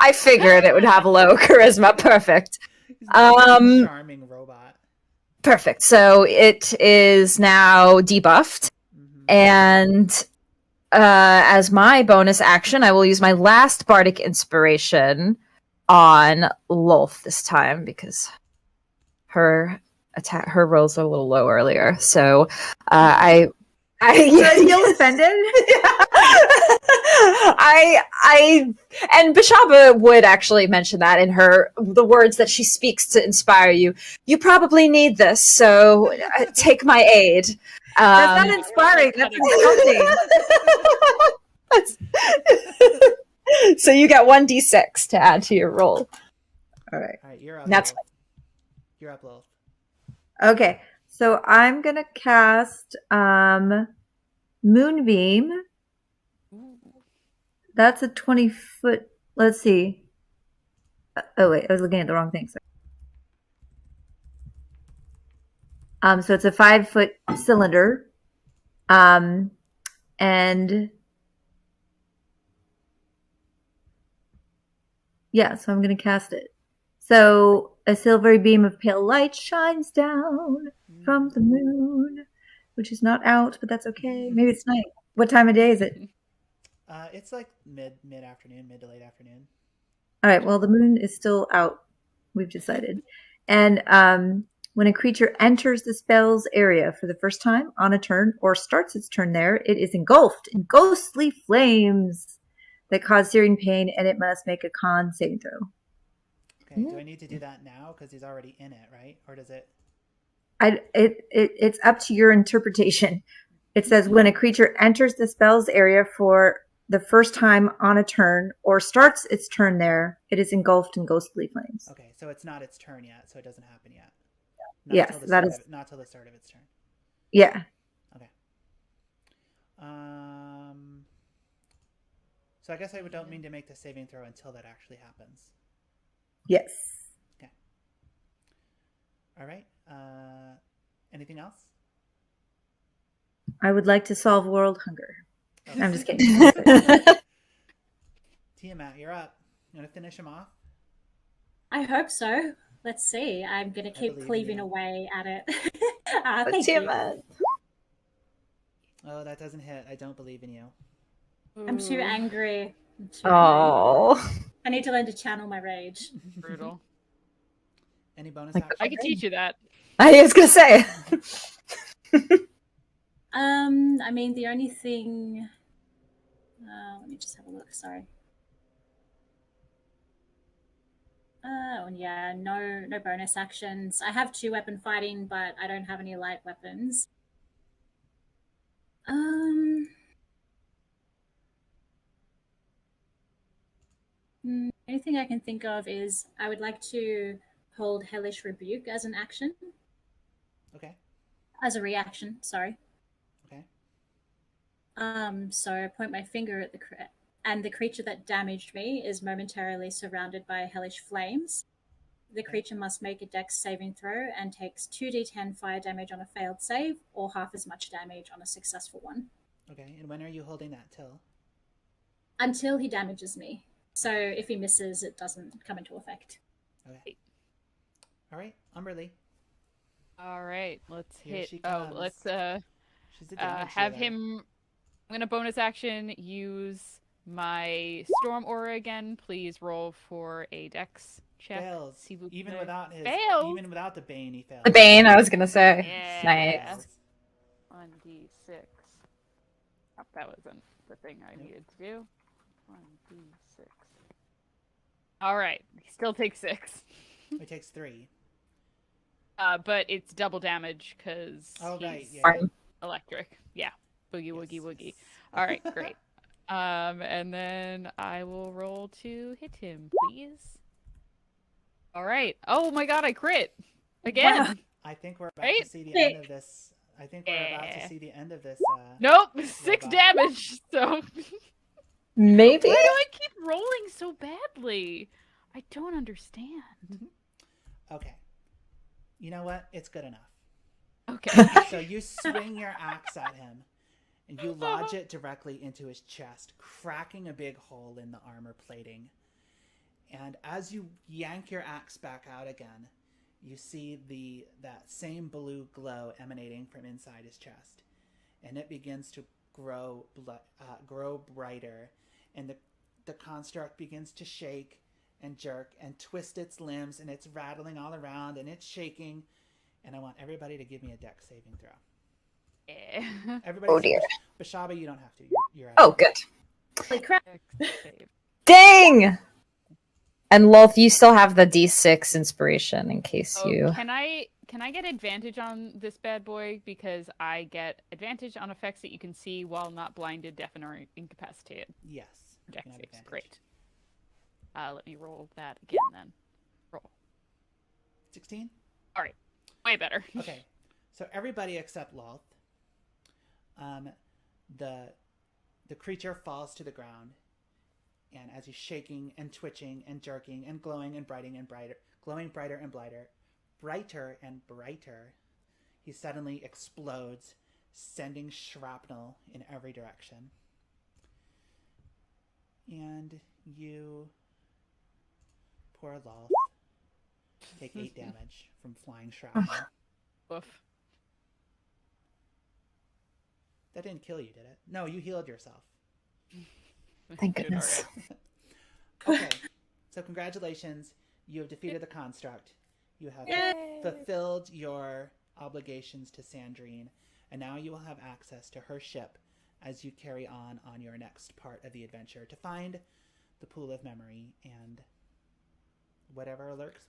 E: I figured it would have low charisma. Perfect.
B: He's not a charming robot.
E: Perfect. So it is now debuffed.
B: Mm-hmm.
E: And as my bonus action, I will use my last bardic inspiration on Lolth this time because her rolls are a little low earlier. So I
A: Feel offended?
E: And Beshaba would actually mention that in the words that she speaks to inspire you. You probably need this, so take my aid.
A: That's not inspiring. That's insulting.
E: So you get 1d6 to add to your roll.
A: All right.
B: All right, you're up.
E: That's
B: You're up, Lolth.
A: Okay. So I'm going to cast Moonbeam. That's a 20-foot. Let's see. Oh, wait. I was looking at the wrong thing. Sorry. So it's a 5-foot cylinder. And yeah, so I'm going to cast it. So a silvery beam of pale light shines down from the moon, which is not out, but that's okay. Maybe it's night. What time of day is it?
B: It's like mid-afternoon, mid to late afternoon.
A: All right. Well, the moon is still out. We've decided. And when a creature enters the spell's area for the first time on a turn or starts its turn there, it is engulfed in ghostly flames that cause searing pain, and it must make a con saving throw.
B: Okay. Do I need to do that now because he's already in it, right? Or does it?
A: It's up to your interpretation. It says when a creature enters the spell's area for the first time on a turn or starts its turn there, it is engulfed in ghostly flames.
B: Okay, so it's not its turn yet, so it doesn't happen yet.
A: Yes, that is
B: not till the start of its turn.
A: Yeah.
B: Okay. So I guess I don't mean to make the saving throw until that actually happens.
A: Yes.
B: Okay. All right. Anything else?
A: I would like to solve world hunger.
B: Oh.
A: I'm just kidding.
B: Tiamat, you're up. You want to finish him off?
D: I hope so. Let's see. I'm going to keep cleaving away at it. Thank you.
B: Oh, that doesn't hit. I don't believe in you.
D: I'm too angry.
E: Oh.
D: I need to learn to channel my rage.
C: Brutal.
B: Any bonus
E: Like,
B: action?
C: I can teach you that.
E: I was gonna say.
D: I mean, the only thing. Let me just have a look. Sorry. Yeah, no bonus actions. I have 2 weapon fighting, but I don't have any light weapons. Anything I can think of is I would like to hold Hellish Rebuke as an action.
B: Okay.
D: As a reaction, sorry.
B: Okay.
D: So I point my finger at the creature that damaged me is momentarily surrounded by hellish flames. The creature must make a dex saving throw and takes 2d10 fire damage on a failed save, or half as much damage on a successful one.
B: Okay, and when are you holding that till?
D: Until he damages me. So if he misses, it doesn't come into effect.
B: Okay. All right, Umberlee.
C: All right, let's
B: Here
C: hit.
B: she
C: Oh,
B: comes.
C: let's
B: She's a damage
C: have
B: dealer.
C: him. I'm gonna bonus action use my storm aura again. Please roll for a dex check.
B: Fails.
C: See what
B: Even
C: the-
B: without his,
C: Fails?
B: even without the Bane, he fails.
E: The Bane, I was gonna say.
C: Yeah.
E: Nice.
C: 1d6. Oh, that wasn't the thing I needed to do. 1d6. All right. He still takes 6.
B: It takes 3.
C: But it's double damage because
B: Oh,
C: he's
B: right. Yeah.
E: Fine.
C: electric. Yeah. Boogie woogie
B: Yes,
C: woogie.
B: yes.
C: All right, great. And then I will roll to hit him, please. All right. Oh my god, I crit again.
A: Wow.
B: I think we're about
C: Right?
B: to see the end of this. I think we're about to
C: Yeah.
B: see the end of this.
C: Nope, 6
B: robot.
C: damage. So
E: Maybe.
C: why do I keep rolling so badly? I don't understand.
B: Okay. You know what? It's good enough.
C: Okay.
B: So you swing your axe at him, and you lodge it directly into his chest, cracking a big hole in the armor plating. And as you yank your axe back out again, you see that same blue glow emanating from inside his chest, and it begins to grow brighter, and the construct begins to shake and jerk and twist its limbs, and it's rattling all around and it's shaking. And I want everybody to give me a dex saving throw.
C: Yeah.
B: Everybody,
E: Oh, dear.
B: Beshaba, you don't have to. You're out.
E: Oh, good.
D: Holy crap.
C: Save.
E: Dang! And Lolth, you still have the D6 inspiration in case
C: Oh,
E: you.
C: can I get advantage on this bad boy because I get advantage on effects that you can see while not blinded, deafened, or incapacitated?
B: Yes. you
C: Dex
B: can have
C: saves.
B: advantage.
C: Great. Let me roll that again then. Roll.
B: 16?
C: All right. Way better.
B: Okay. So everybody except Lolth. The creature falls to the ground, and as he's shaking and twitching and jerking and glowing and brighter and brighter, glowing brighter and brighter and brighter, he suddenly explodes, sending shrapnel in every direction. And you, poor Lolth, take 8 damage from flying shrapnel.
C: Woof.
B: That didn't kill you, did it? No, you healed yourself.
E: Thank
C: Good,
E: goodness.
C: alright.
B: Okay, so congratulations. You have defeated the construct. You have
C: Yay.
B: fulfilled your obligations to Sandrine, and now you will have access to her ship as you carry on your next part of the adventure to find the pool of memory and whatever lurks